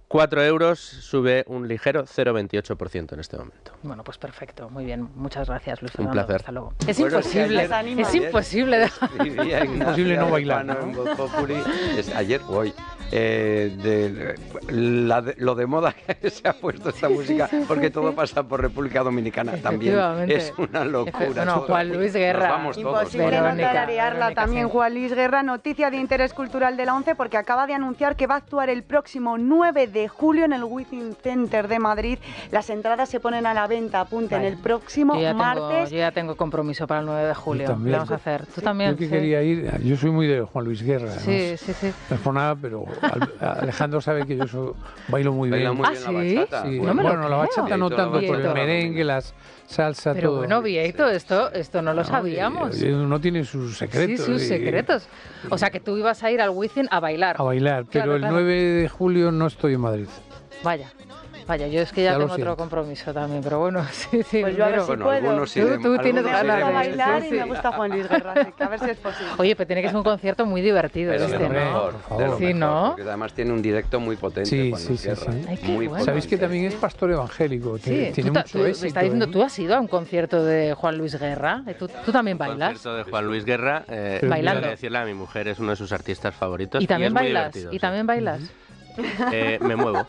4 euros, sube un ligero 0,28% en este momento. Bueno, pues perfecto, muy bien. Muchas gracias, Luis Un Fernando. placer. Hasta luego. Es imposible, es imposible. Es imposible no bailar, ¿no? Ayer o hoy. Lo de moda que se ha puesto esta música, porque todo pasa por República Dominicana también. Es una locura. No, Juan Luis Guerra. Imposible no tararearla también, Juan Luis Guerra. Noticia de interés cultural de la ONCE porque acaba de anunciar que va a actuar el próximo 9 de julio en el Within Center de Madrid. Las entradas se ponen a la venta, apunten, el próximo martes. Yo ya tengo compromiso para el 9 de julio. ¿Qué vamos a hacer? ¿Tú también? Yo que quería ir, yo soy muy de Juan Luis Guerra. Sí. No es por nada, pero Alejandro sabe que yo bailo muy bien. Muy bien la bachata. Sí. Bueno, la bachata no tanto, por el merengue, las salsa, pero todo. Bueno, Vieito, esto no lo sabíamos. Uno tiene sus secretos. Sí, sus secretos. O sea, que tú ibas a ir al Wizzing a bailar. A bailar, pero el 9 de julio no estoy en Madrid. Vaya, yo es que ya tengo otro compromiso también, pero bueno, sí. Pues yo a ver si puedo. Tú tienes ganas de bailar y me gusta Juan Luis Guerra, así que a ver si es posible. Oye, pues tiene que ser un concierto muy divertido pero ¿no? Mejor, por favor. Sí, ¿no? Porque además tiene un directo muy potente. Sí. Ay, muy bueno. Sabéis que también es pastor evangélico, sí. tiene mucho éxito. Me está diciendo, ¿tú has ido a un concierto de Juan Luis Guerra? ¿Tú también bailas? Un concierto de Juan Luis Guerra, bailando. Quiero decirle a mi mujer, es uno de sus artistas favoritos. ¿Y también es bailas? Muy ¿Y también bailas? Me muevo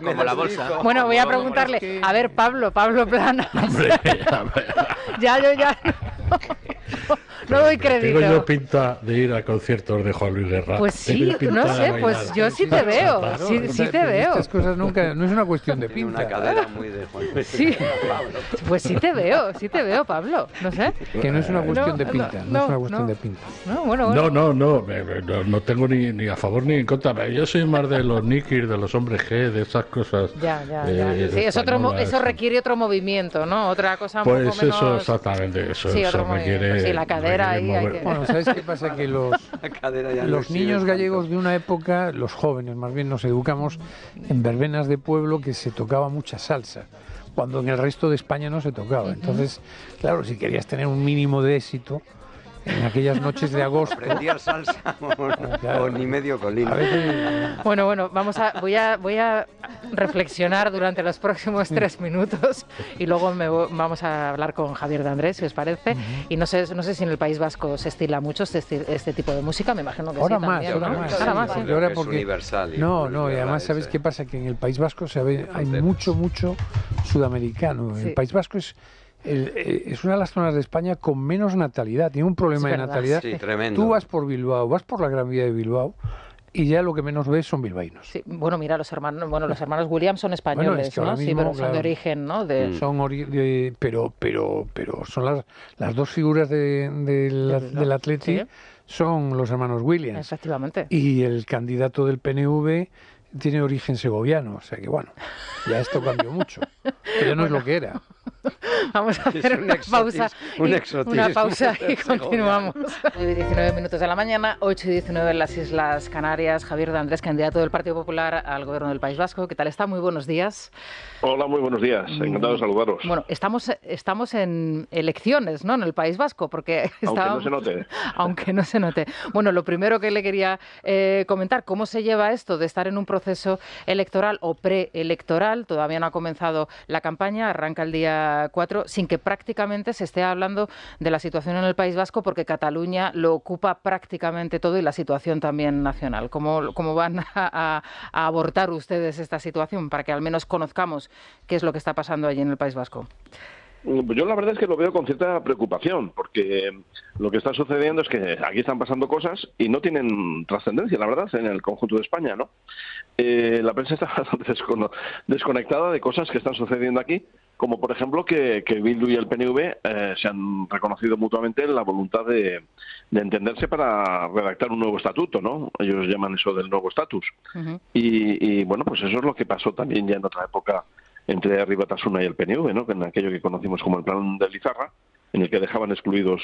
como la bolsa. Bueno, voy a preguntarle, a ver, Pablo Plana. Hombre, ya. No doy crédito. Tengo yo pinta de ir a conciertos de Juan Luis Guerra. Pues sí, no sé, pues yo sí te veo. Sí te veo. Estas cosas nunca, no es una cuestión de pinta. Una cadera muy de Juan Luis. Sí, pues sí te veo, Pablo. No sé. Que no es una cuestión de pinta, no es una cuestión de pinta. No tengo ni a favor ni en contra. Yo soy más de los nikis, de los hombres G, de esas cosas. Ya. Sí, eso requiere otro movimiento, ¿no? Otra cosa un pues poco menos... eso, exactamente, eso requiere... Sí, la cadera ahí hay que... Bueno, ¿sabes qué pasa? Que los niños gallegos de una época, los jóvenes más bien, nos educamos en verbenas de pueblo que se tocaba mucha salsa, cuando en el resto de España no se tocaba. Entonces, claro, si querías tener un mínimo de éxito, en aquellas noches de agosto. Aprendía salsa o ni medio colín. Bueno, voy a reflexionar durante los próximos 3 minutos y luego vamos a hablar con Javier de Andrés, si os parece. Y no sé si en el País Vasco se estila mucho este tipo de música, me imagino que ahora sí. Más, también, ahora más. Es universal. No, y además, ¿sabes qué pasa? Que en el País Vasco hay mucho sudamericano. Sí. El País Vasco es una de las zonas de España con menos natalidad. Tiene un problema de natalidad. Sí, tremendo. Tú vas por Bilbao, vas por la Gran Vía de Bilbao y ya lo que menos ves son bilbaínos. Sí, bueno, mira, los hermanos Williams son españoles, es que ¿no? mismo, Sí, pero son claro, de origen, ¿no? Pero son las dos figuras del Atleti, sí, son los hermanos Williams. Efectivamente. Y el candidato del PNV tiene origen segoviano, o sea que bueno, ya esto cambió mucho, pero no es lo que era. Vamos a hacer una pausa y continuamos. 9:19 minutos de la mañana, 8:19 en las Islas Canarias. Javier de Andrés, candidato del Partido Popular al Gobierno del País Vasco. ¿Qué tal está? Muy buenos días. Hola, muy buenos días. Encantado de saludaros. Bueno, estamos en elecciones, ¿no? En el País Vasco, porque aunque no se note. Bueno, lo primero que le quería comentar, ¿cómo se lleva esto de estar en un proceso electoral o preelectoral? Todavía no ha comenzado la campaña, arranca el día 4, sin que prácticamente se esté hablando de la situación en el País Vasco, porque Cataluña lo ocupa prácticamente todo y la situación también nacional. ¿Cómo van a abordar ustedes esta situación para que al menos conozcamos qué es lo que está pasando allí en el País Vasco? Yo la verdad es que lo veo con cierta preocupación, porque lo que está sucediendo es que aquí están pasando cosas y no tienen trascendencia, la verdad, en el conjunto de España, ¿no? La prensa está bastante desconectada de cosas que están sucediendo aquí, como por ejemplo que Bildu y el PNV se han reconocido mutuamente la voluntad de entenderse para redactar un nuevo estatuto, ¿no? Ellos llaman eso del nuevo estatus. Uh-huh. Y bueno, pues eso es lo que pasó también ya en otra época entre Ribatasuna y el PNV, ¿no? En aquello que conocimos como el plan de Lizarra, en el que dejaban excluidos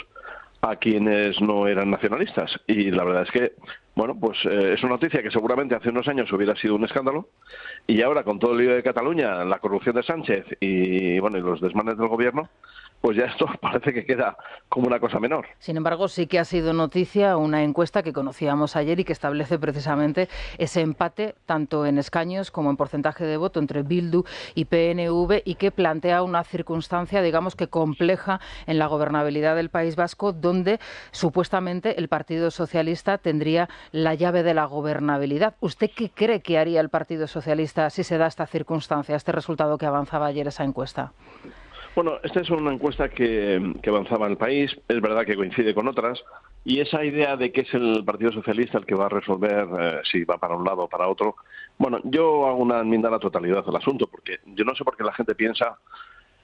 a quienes no eran nacionalistas. Y la verdad es que, bueno, pues es una noticia que seguramente hace unos años hubiera sido un escándalo, y ahora con todo el lío de Cataluña, la corrupción de Sánchez y bueno, y los desmanes del gobierno, pues ya esto parece que queda como una cosa menor. Sin embargo, sí que ha sido noticia una encuesta que conocíamos ayer y que establece precisamente ese empate, tanto en escaños como en porcentaje de voto, entre Bildu y PNV, y que plantea una circunstancia, digamos, que compleja en la gobernabilidad del País Vasco, donde supuestamente el Partido Socialista tendría la llave de la gobernabilidad. ¿Usted qué cree que haría el Partido Socialista si se da esta circunstancia, este resultado que avanzaba ayer esa encuesta? Bueno, esta es una encuesta que avanzaba en el país, es verdad que coincide con otras, y esa idea de que es el Partido Socialista el que va a resolver si va para un lado o para otro, bueno, yo hago una enmienda a la totalidad del asunto, porque yo no sé por qué la gente piensa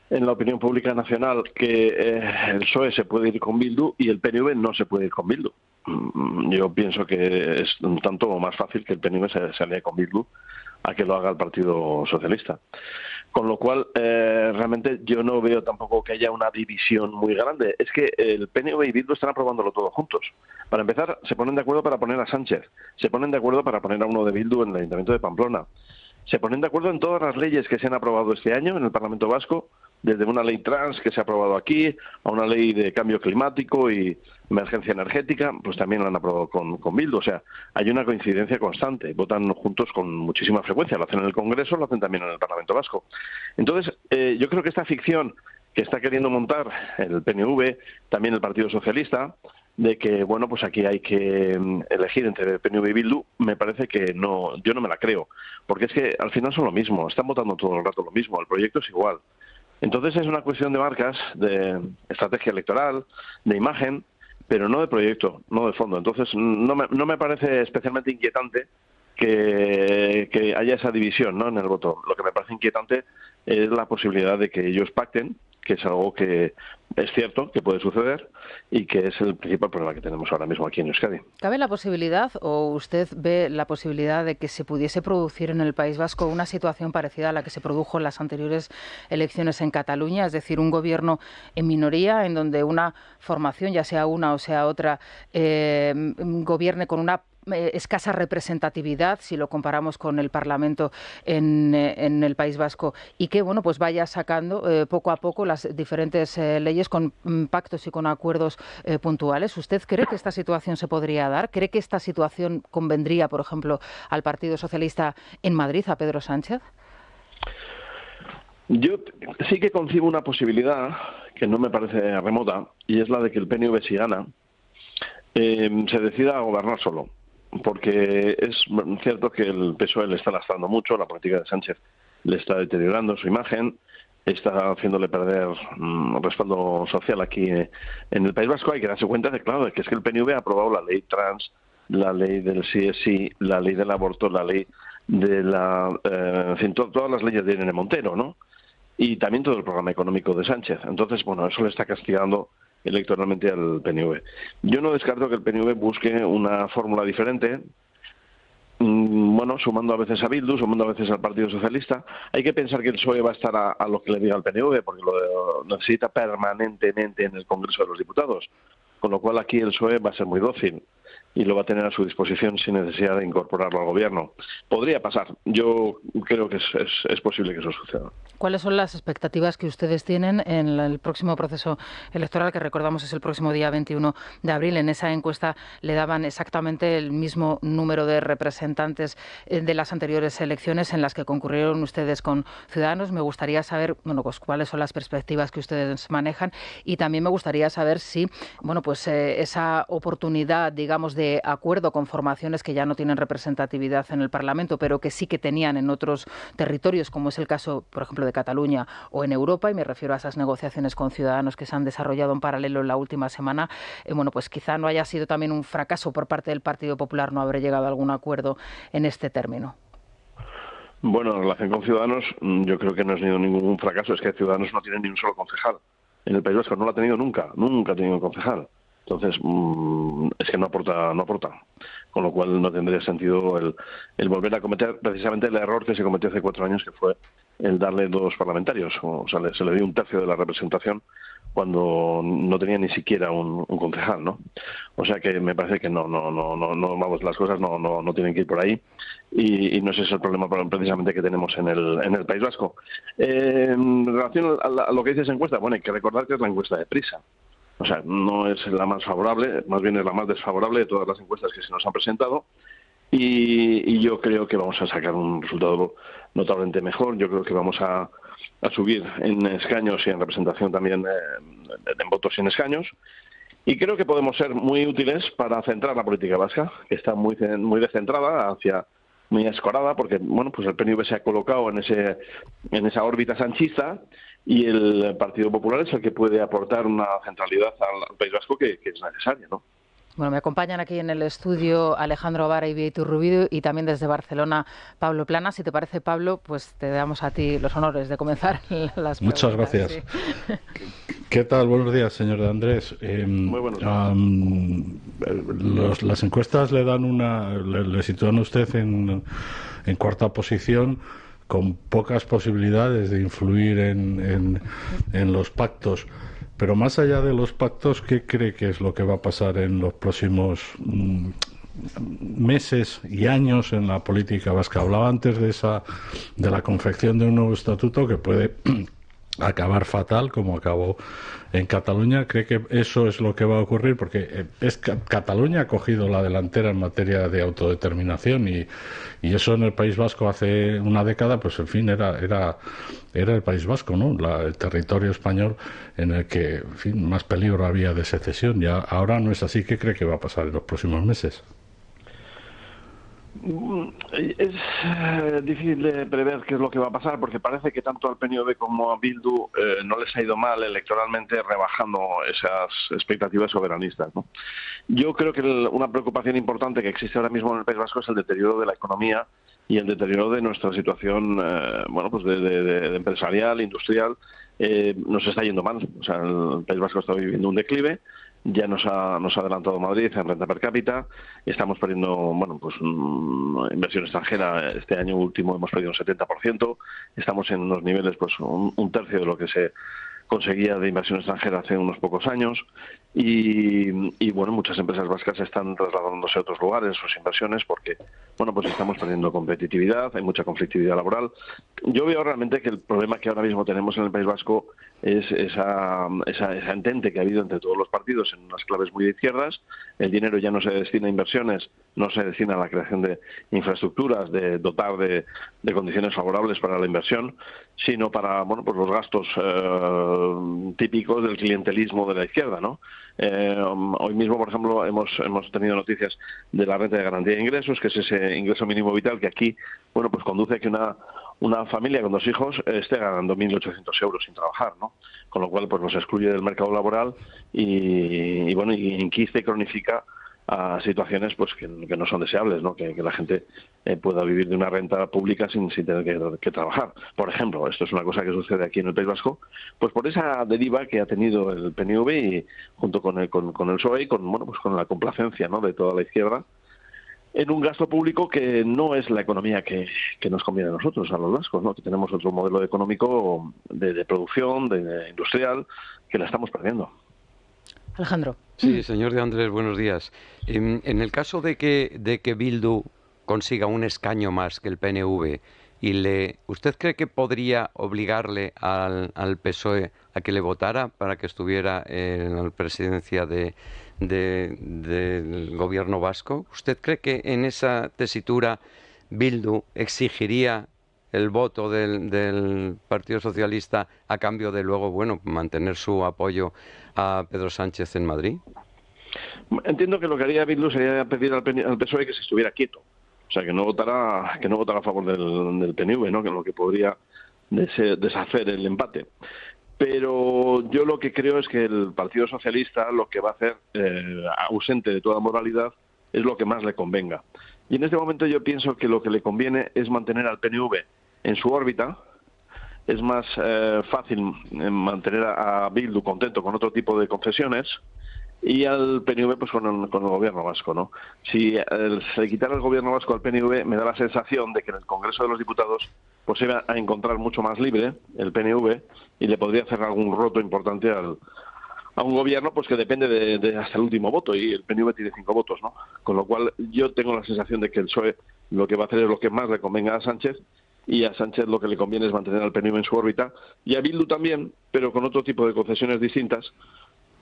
en la opinión pública nacional que el PSOE se puede ir con Bildu y el PNV no se puede ir con Bildu. Yo pienso que es un tanto más fácil que el PNV se alíe con Bildu a que lo haga el Partido Socialista. Con lo cual, realmente yo no veo tampoco que haya una división muy grande. Es que el PNV y Bildu están aprobándolo todo juntos. Para empezar, se ponen de acuerdo para poner a Sánchez, se ponen de acuerdo para poner a uno de Bildu en el Ayuntamiento de Pamplona, se ponen de acuerdo en todas las leyes que se han aprobado este año en el Parlamento Vasco, desde una ley trans que se ha aprobado aquí, a una ley de cambio climático y emergencia energética, pues también la han aprobado con Bildu. O sea, hay una coincidencia constante, votan juntos con muchísima frecuencia, lo hacen en el Congreso, lo hacen también en el Parlamento Vasco. Entonces, yo creo que esta ficción que está queriendo montar el PNV, también el Partido Socialista, de que, bueno, pues aquí hay que elegir entre PNV y Bildu, me parece que no, yo no me la creo, porque es que al final son lo mismo, están votando todo el rato lo mismo, el proyecto es igual. Entonces es una cuestión de marcas, de estrategia electoral, de imagen, pero no de proyecto, no de fondo. Entonces no me parece especialmente inquietante que haya esa división, ¿no?, en el voto. Lo que me parece inquietante es la posibilidad de que ellos pacten, que es algo que es cierto que puede suceder y que es el principal problema que tenemos ahora mismo aquí en Euskadi. ¿Cabe la posibilidad, o usted ve la posibilidad, de que se pudiese producir en el País Vasco una situación parecida a la que se produjo en las anteriores elecciones en Cataluña? Es decir, un gobierno en minoría, en donde una formación, ya sea una o sea otra, gobierne con una escasa representatividad si lo comparamos con el Parlamento en el País Vasco, y que bueno, pues vaya sacando poco a poco las diferentes leyes con pactos y con acuerdos puntuales. ¿Usted cree que esta situación se podría dar? ¿Cree que esta situación convendría, por ejemplo, al Partido Socialista en Madrid, a Pedro Sánchez? Yo sí que concibo una posibilidad que no me parece remota, y es la de que el PNV, si gana, se decida a gobernar solo. Porque es cierto que el PSOE le está lastrando mucho, la política de Sánchez le está deteriorando su imagen, está haciéndole perder respaldo social aquí en el País Vasco. Hay que darse cuenta de, claro, de que es que el PNV ha aprobado la ley trans, la ley del sí es sí, la ley del aborto, la ley de en fin, todas las leyes de Irene Montero, ¿no? Y también todo el programa económico de Sánchez. Entonces, bueno, eso le está castigando electoralmente al PNV. Yo no descarto que el PNV busque una fórmula diferente, bueno, sumando a veces a Bildu, sumando a veces al Partido Socialista. Hay que pensar que el PSOE va a estar a lo que le diga al PNV, porque lo necesita permanentemente en el Congreso de los Diputados, con lo cual aquí el PSOE va a ser muy dócil y lo va a tener a su disposición sin necesidad de incorporarlo al gobierno. Podría pasar. Yo creo que es posible que eso suceda. ¿Cuáles son las expectativas que ustedes tienen en el próximo proceso electoral, que recordamos es el próximo día 21 de abril? En esa encuesta le daban exactamente el mismo número de representantes de las anteriores elecciones en las que concurrieron ustedes con Ciudadanos. Me gustaría saber, bueno, pues cuáles son las perspectivas que ustedes manejan, y también me gustaría saber si, bueno, pues esa oportunidad, digamos, de acuerdo con formaciones que ya no tienen representatividad en el Parlamento, pero que sí que tenían en otros territorios, como es el caso, por ejemplo, de Cataluña o en Europa, y me refiero a esas negociaciones con Ciudadanos que se han desarrollado en paralelo en la última semana, bueno, pues quizá no haya sido también un fracaso por parte del Partido Popular no haber llegado a algún acuerdo en este término. Bueno, en relación con Ciudadanos, yo creo que no es ningún fracaso, es que Ciudadanos no tiene ni un solo concejal en el País Vasco, no lo ha tenido nunca ha tenido un concejal. Entonces, es que no aporta. Con lo cual no tendría sentido el volver a cometer precisamente el error que se cometió hace 4 años, que fue el darle 2 parlamentarios. O sea, se le dio 1/3 de la representación cuando no tenía ni siquiera un concejal, ¿no? O sea que me parece que no, vamos, las cosas no tienen que ir por ahí, y no ese es el problema precisamente que tenemos en el País Vasco. En relación a lo que dice esa encuesta, bueno, hay que recordar que es la encuesta de Prisa. O sea, no es la más favorable, más bien es la más desfavorable de todas las encuestas que se nos han presentado, y yo creo que vamos a sacar un resultado notablemente mejor. Yo creo que vamos a subir en escaños y en representación también, en votos y en escaños, y creo que podemos ser muy útiles para centrar la política vasca, que está muy descentrada, muy escorada, porque bueno, pues el PNV se ha colocado en esa órbita sanchista, y el Partido Popular es el que puede aportar una centralidad al País Vasco que es necesaria, ¿no? Bueno, me acompañan aquí en el estudio Alejandro Vara y Bieito Rubido, y también desde Barcelona Pablo Plana. Si te parece, Pablo, pues te damos a ti los honores de comenzar las preguntas. Muchas gracias. Sí. ¿Qué tal? Buenos días, señor de Andrés. Muy buenos días. Las encuestas le sitúan a usted en cuarta posición, con pocas posibilidades de influir en los pactos. Pero más allá de los pactos, ¿qué cree que es lo que va a pasar en los próximos meses y años en la política vasca? Hablaba antes de la confección de un nuevo estatuto que puede acabar fatal, como acabó en Cataluña. ¿Cree que eso es lo que va a ocurrir? Porque Cataluña ha cogido la delantera en materia de autodeterminación, y eso en el País Vasco hace una década, pues en fin, era el País Vasco, ¿no? El territorio español en el que, en fin, más peligro había de secesión. Ya ahora no es así. ¿Qué cree que va a pasar en los próximos meses? Es difícil de prever qué es lo que va a pasar, porque parece que tanto al PNV como a Bildu no les ha ido mal electoralmente, rebajando esas expectativas soberanistas, ¿no? Yo creo que una preocupación importante que existe ahora mismo en el País Vasco es el deterioro de la economía y el deterioro de nuestra situación, bueno, pues de empresarial, industrial. Nos está yendo mal. O sea, el País Vasco está viviendo un declive. Ya nos ha adelantado Madrid en renta per cápita. Estamos perdiendo, bueno, pues inversión extranjera. Este año último hemos perdido un 70%. Estamos en unos niveles, pues un tercio de lo que se conseguía de inversión extranjera hace unos pocos años. y bueno, muchas empresas vascas están trasladándose a otros lugares sus inversiones porque, bueno, pues estamos perdiendo competitividad, hay mucha conflictividad laboral. Yo veo realmente que el problema que ahora mismo tenemos en el País Vasco es esa entente que ha habido entre todos los partidos en unas claves muy de izquierdas. El dinero ya no se destina a inversiones, no se destina a la creación de infraestructuras, de dotar de condiciones favorables para la inversión, sino para, bueno, pues los gastos típicos del clientelismo de la izquierda, ¿no? Hoy mismo, por ejemplo, hemos tenido noticias de la renta de garantía de ingresos, que es ese ingreso mínimo vital que aquí, bueno, pues conduce a que una familia con 2 hijos esté ganando 1.800 euros sin trabajar, ¿no? Con lo cual, pues nos excluye del mercado laboral y bueno, y enquista y cronifica a situaciones pues que no son deseables, ¿no? Que la gente pueda vivir de una renta pública sin tener que trabajar. Por ejemplo, esto es una cosa que sucede aquí en el País Vasco, pues por esa deriva que ha tenido el PNV y junto con el PSOE y con la complacencia, ¿no?, de toda la izquierda en un gasto público que no es la economía que nos conviene a nosotros, a los vascos, ¿no? Que tenemos otro modelo económico de producción, de industrial, que la estamos perdiendo. Alejandro. Sí, señor de Andrés, buenos días. En el caso de que Bildu consiga un escaño más que el PNV, ¿usted cree que podría obligarle al PSOE a que le votara para que estuviera en la presidencia del gobierno vasco? ¿Usted cree que en esa tesitura Bildu exigiría el voto del Partido Socialista a cambio de luego, bueno, mantener su apoyo a Pedro Sánchez en Madrid? Entiendo que lo que haría Bildu sería pedir al PSOE que se estuviera quieto, o sea, que no votara a favor del PNV, ¿no? Que lo que podría deshacer el empate. Pero yo lo que creo es que el Partido Socialista lo que va a hacer, ausente de toda moralidad, es lo que más le convenga. Y en este momento yo pienso que lo que le conviene es mantener al PNV en su órbita. Es más fácil mantener a Bildu contento con otro tipo de concesiones y al PNV pues con el gobierno vasco, ¿no? Si se le quitara el gobierno vasco al PNV, me da la sensación de que en el Congreso de los Diputados pues se va a encontrar mucho más libre el PNV y le podría hacer algún roto importante a un gobierno pues que depende de hasta el último voto, y el PNV tiene 5 votos, ¿no? Con lo cual yo tengo la sensación de que el PSOE lo que va a hacer es lo que más le convenga a Sánchez, y a Sánchez lo que le conviene es mantener al PNV en su órbita, y a Bildu también, pero con otro tipo de concesiones distintas,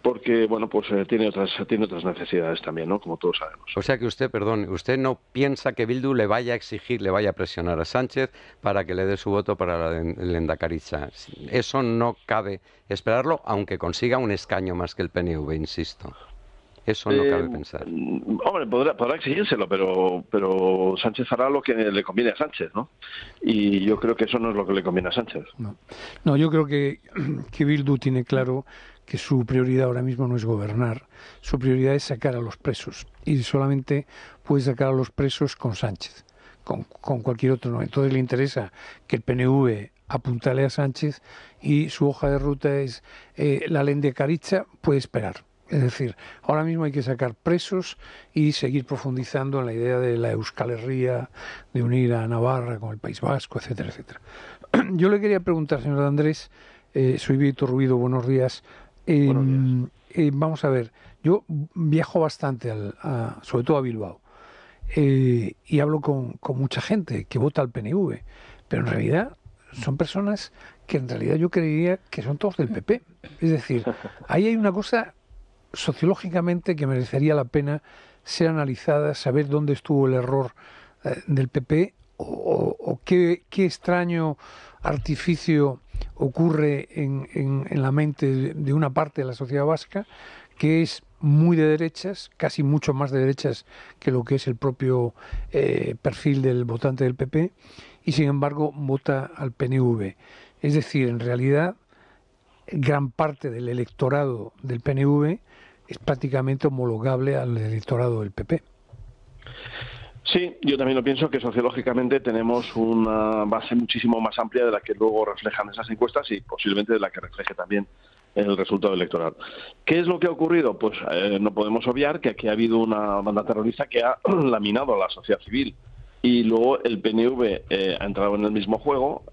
porque bueno, pues tiene otras necesidades también, ¿no? Como todos sabemos. O sea que usted no piensa que Bildu le vaya a exigir, le vaya a presionar a Sánchez para que le dé su voto para la Lehendakaritza. Eso no cabe esperarlo, aunque consiga un escaño más que el PNV, insisto. Eso no cabe pensar. Hombre, podrá exigírselo, pero Sánchez hará lo que le conviene a Sánchez, ¿no? Y yo creo que eso no es lo que le conviene a Sánchez. No, yo creo que Bildu tiene claro que su prioridad ahora mismo no es gobernar, su prioridad es sacar a los presos, y solamente puede sacar a los presos con Sánchez, con cualquier otro no. Entonces le interesa que el PNV apuntale a Sánchez, y su hoja de ruta es la Lehendakaritza puede esperar. Es decir, ahora mismo hay que sacar presos y seguir profundizando en la idea de la Euskal Herria, de unir a Navarra con el País Vasco, etcétera, etcétera. Yo le quería preguntar, señor Andrés, soy Víctor Rubido, buenos días. Vamos a ver, yo viajo bastante, sobre todo a Bilbao, y hablo con mucha gente que vota al PNV, pero en realidad son personas que en realidad yo creería que son todos del PP. Es decir, ahí hay una cosa sociológicamente que merecería la pena ser analizada, saber dónde estuvo el error del PP o qué extraño artificio ocurre en la mente de una parte de la sociedad vasca que es muy de derechas, casi mucho más de derechas que lo que es el propio perfil del votante del PP, y sin embargo vota al PNV. Es decir, en realidad gran parte del electorado del PNV es prácticamente homologable al electorado del PP. Sí, yo también lo pienso, que sociológicamente tenemos una base muchísimo más amplia de la que luego reflejan esas encuestas y posiblemente de la que refleje también el resultado electoral. ¿Qué es lo que ha ocurrido? Pues no podemos obviar que aquí ha habido una banda terrorista que ha laminado a la sociedad civil. y luego el PNV ha entrado en el mismo juego,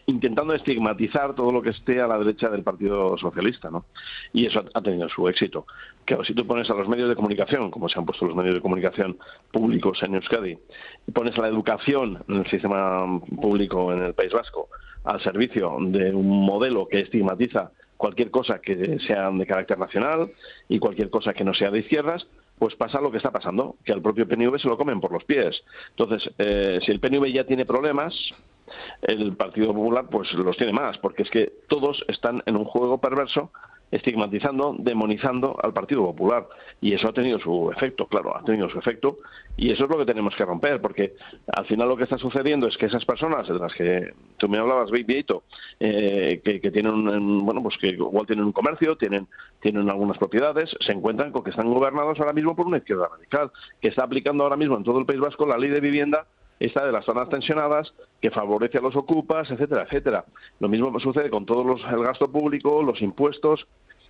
intentando estigmatizar todo lo que esté a la derecha del Partido Socialista, ¿no? Y eso ha tenido su éxito. Claro, si tú pones a los medios de comunicación, como se han puesto los medios de comunicación públicos en Euskadi, y pones a la educación en el sistema público en el País Vasco al servicio de un modelo que estigmatiza cualquier cosa que sea de carácter nacional y cualquier cosa que no sea de izquierdas, pues pasa lo que está pasando, que al propio PNV se lo comen por los pies. Entonces, si el PNV ya tiene problemas, el Partido Popular pues los tiene más, porque es que todos están en un juego perverso, estigmatizando, demonizando al Partido Popular. Y eso ha tenido su efecto, claro, ha tenido su efecto, y eso es lo que tenemos que romper, porque al final lo que está sucediendo es que esas personas de las que tú me hablabas, Vieito, que tienen bueno, pues que igual tienen un comercio, tienen algunas propiedades, se encuentran con que están gobernados ahora mismo por una izquierda radical, que está aplicando ahora mismo en todo el País Vasco la ley de vivienda, esta de las zonas tensionadas, que favorece a los ocupas, etcétera, etcétera. Lo mismo sucede con el gasto público, los impuestos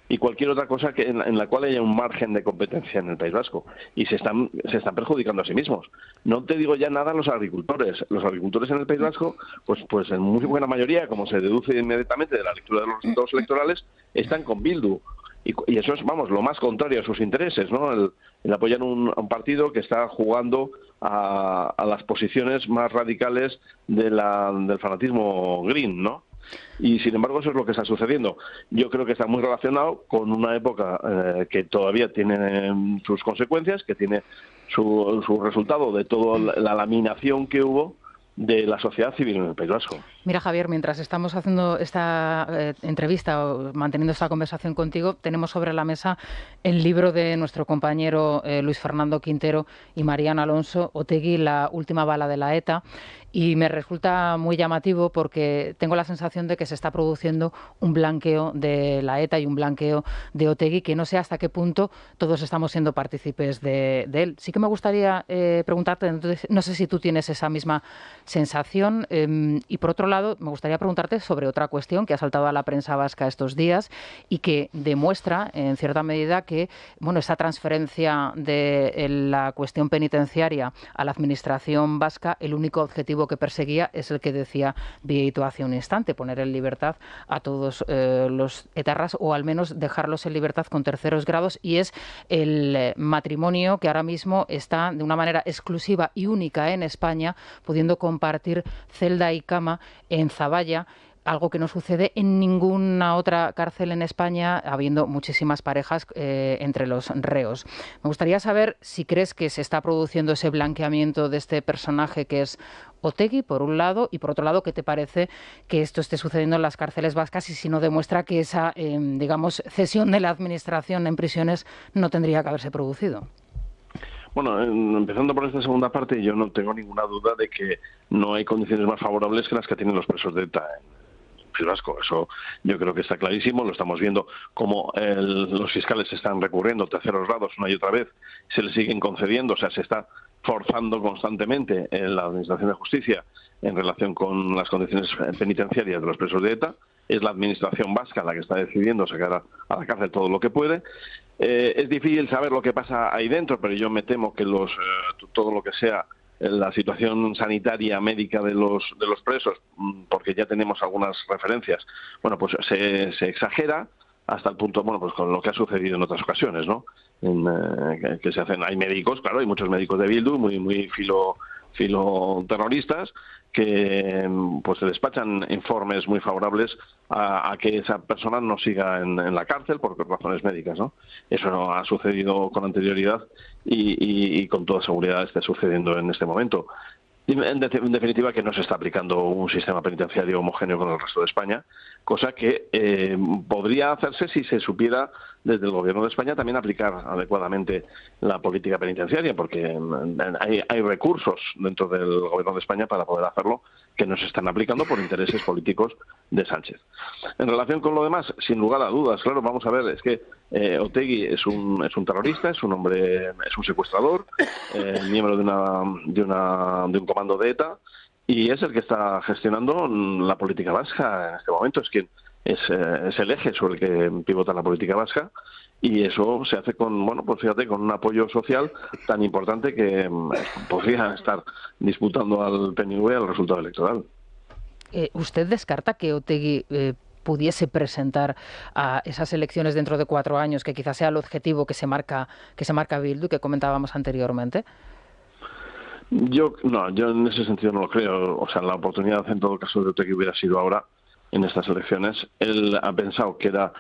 y cualquier otra cosa en la cual haya un margen de competencia en el País Vasco. Y se están perjudicando a sí mismos. No te digo ya nada los agricultores. Los agricultores en el País Vasco, pues en muy buena mayoría, como se deduce inmediatamente de la lectura de los resultados electorales, están con Bildu. Y eso es, vamos, lo más contrario a sus intereses, ¿no? El apoyar a un partido que está jugando a las posiciones más radicales del fanatismo green, ¿no? Y sin embargo eso es lo que está sucediendo. Yo creo que está muy relacionado con una época que todavía tiene sus consecuencias, que tiene su resultado de toda la laminación que hubo de la sociedad civil en el País Vasco. Mira, Javier, mientras estamos haciendo esta entrevista o manteniendo esta conversación contigo, tenemos sobre la mesa el libro de nuestro compañero Luis Fernando Quintero y Mariano Alonso, Otegi, la última bala de la ETA, y me resulta muy llamativo porque tengo la sensación de que se está produciendo un blanqueo de la ETA y un blanqueo de Otegi, que no sé hasta qué punto todos estamos siendo partícipes de él. Sí que me gustaría preguntarte, entonces, no sé si tú tienes esa misma sensación, y por otro lado me gustaría preguntarte sobre otra cuestión que ha saltado a la prensa vasca estos días y que demuestra en cierta medida que esa transferencia de la cuestión penitenciaria a la administración vasca, el único objetivo que perseguía es el que decía Vieito hace un instante, poner en libertad a todos los etarras, o al menos dejarlos en libertad con terceros grados, y es el matrimonio que ahora mismo está de una manera exclusiva y única en España, pudiendo compartir celda y cama en Zaballa, algo que no sucede en ninguna otra cárcel en España, habiendo muchísimas parejas entre los reos. Me gustaría saber si crees que se está produciendo ese blanqueamiento de este personaje que es Otegi, por un lado, y por otro lado, ¿qué te parece que esto esté sucediendo en las cárceles vascas y si no demuestra que esa, cesión de la administración en prisiones no tendría que haberse producido? Bueno, empezando por esta segunda parte, yo no tengo ninguna duda de que no hay condiciones más favorables que las que tienen los presos de ETA en el País Vasco. Eso yo creo que está clarísimo. Lo estamos viendo como los fiscales están recurriendo terceros grados una y otra vez, se les siguen concediendo, o sea, se está forzando constantemente en la Administración de Justicia en relación con las condiciones penitenciarias de los presos de ETA. Es la Administración vasca la que está decidiendo sacar a la cárcel todo lo que puede. Es difícil saber lo que pasa ahí dentro, pero yo me temo que todo lo que sea la situación sanitaria médica de los presos, porque ya tenemos algunas referencias, bueno, pues se exagera hasta el punto, bueno, pues con lo que ha sucedido en otras ocasiones, ¿no? Que se hacen, hay médicos, claro, hay muchos médicos de Bildu muy filoterroristas que pues se despachan informes muy favorables a que esa persona no siga en la cárcel por razones médicas, ¿no? Eso no ha sucedido con anterioridad y con toda seguridad está sucediendo en este momento. En definitiva, que no se está aplicando un sistema penitenciario homogéneo con el resto de España, cosa que podría hacerse si se supiera desde el Gobierno de España también aplicar adecuadamente la política penitenciaria, porque hay recursos dentro del Gobierno de España para poder hacerlo que no se están aplicando por intereses políticos de Sánchez. En relación con lo demás, sin lugar a dudas, claro, vamos a ver, es que Otegi es un terrorista, es un secuestrador, miembro de un comando de ETA, y es el que está gestionando la política vasca en este momento. Es el eje sobre el que pivota la política vasca, y eso se hace con, bueno, pues fíjate, con un apoyo social tan importante que podría estar disputando al PNV el resultado electoral. ¿Usted descarta que Otegi pudiese presentar a esas elecciones dentro de 4 años, que quizás sea el objetivo que se marca Bildu, que comentábamos anteriormente? Yo en ese sentido no lo creo. O sea, la oportunidad en todo caso de Otegi hubiera sido ahora, en estas elecciones. Él ha pensado que era,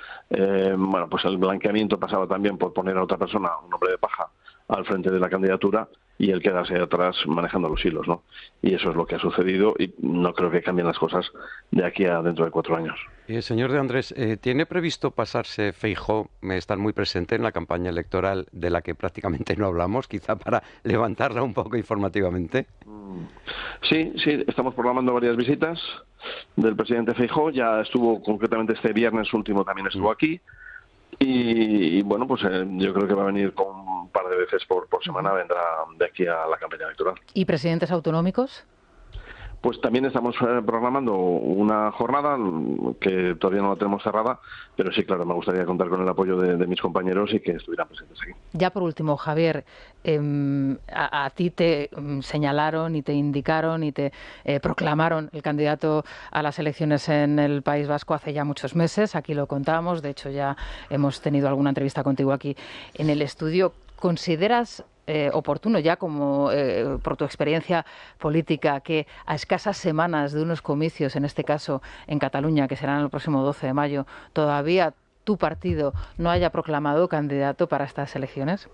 bueno, pues el blanqueamiento pasaba también por poner a otra persona, un hombre de paja, al frente de la candidatura, y él quedarse atrás manejando los hilos, ¿no? Y eso es lo que ha sucedido, y no creo que cambien las cosas de aquí a dentro de 4 años. Señor de Andrés, ¿tiene previsto pasarse Feijóo, estar muy presente en la campaña electoral de la que prácticamente no hablamos, quizá para levantarla un poco informativamente? Sí, estamos programando varias visitas del presidente Feijóo. Ya estuvo concretamente este viernes último, también estuvo aquí. Y bueno, pues yo creo que va a venir con un par de veces por semana, vendrá de aquí a la campaña electoral. ¿Y presidentes autonómicos? Pues también estamos programando una jornada que todavía no la tenemos cerrada, pero sí, claro, me gustaría contar con el apoyo de mis compañeros y que estuvieran presentes aquí. Ya por último, Javier, a ti te señalaron y te indicaron y te proclamaron el candidato a las elecciones en el País Vasco hace ya muchos meses. Aquí lo contamos, de hecho ya hemos tenido alguna entrevista contigo aquí en el estudio. ¿Consideras oportuno ya, como por tu experiencia política, que a escasas semanas de unos comicios, en este caso en Cataluña, que serán el próximo 12 de mayo, todavía tu partido no haya proclamado candidato para estas elecciones?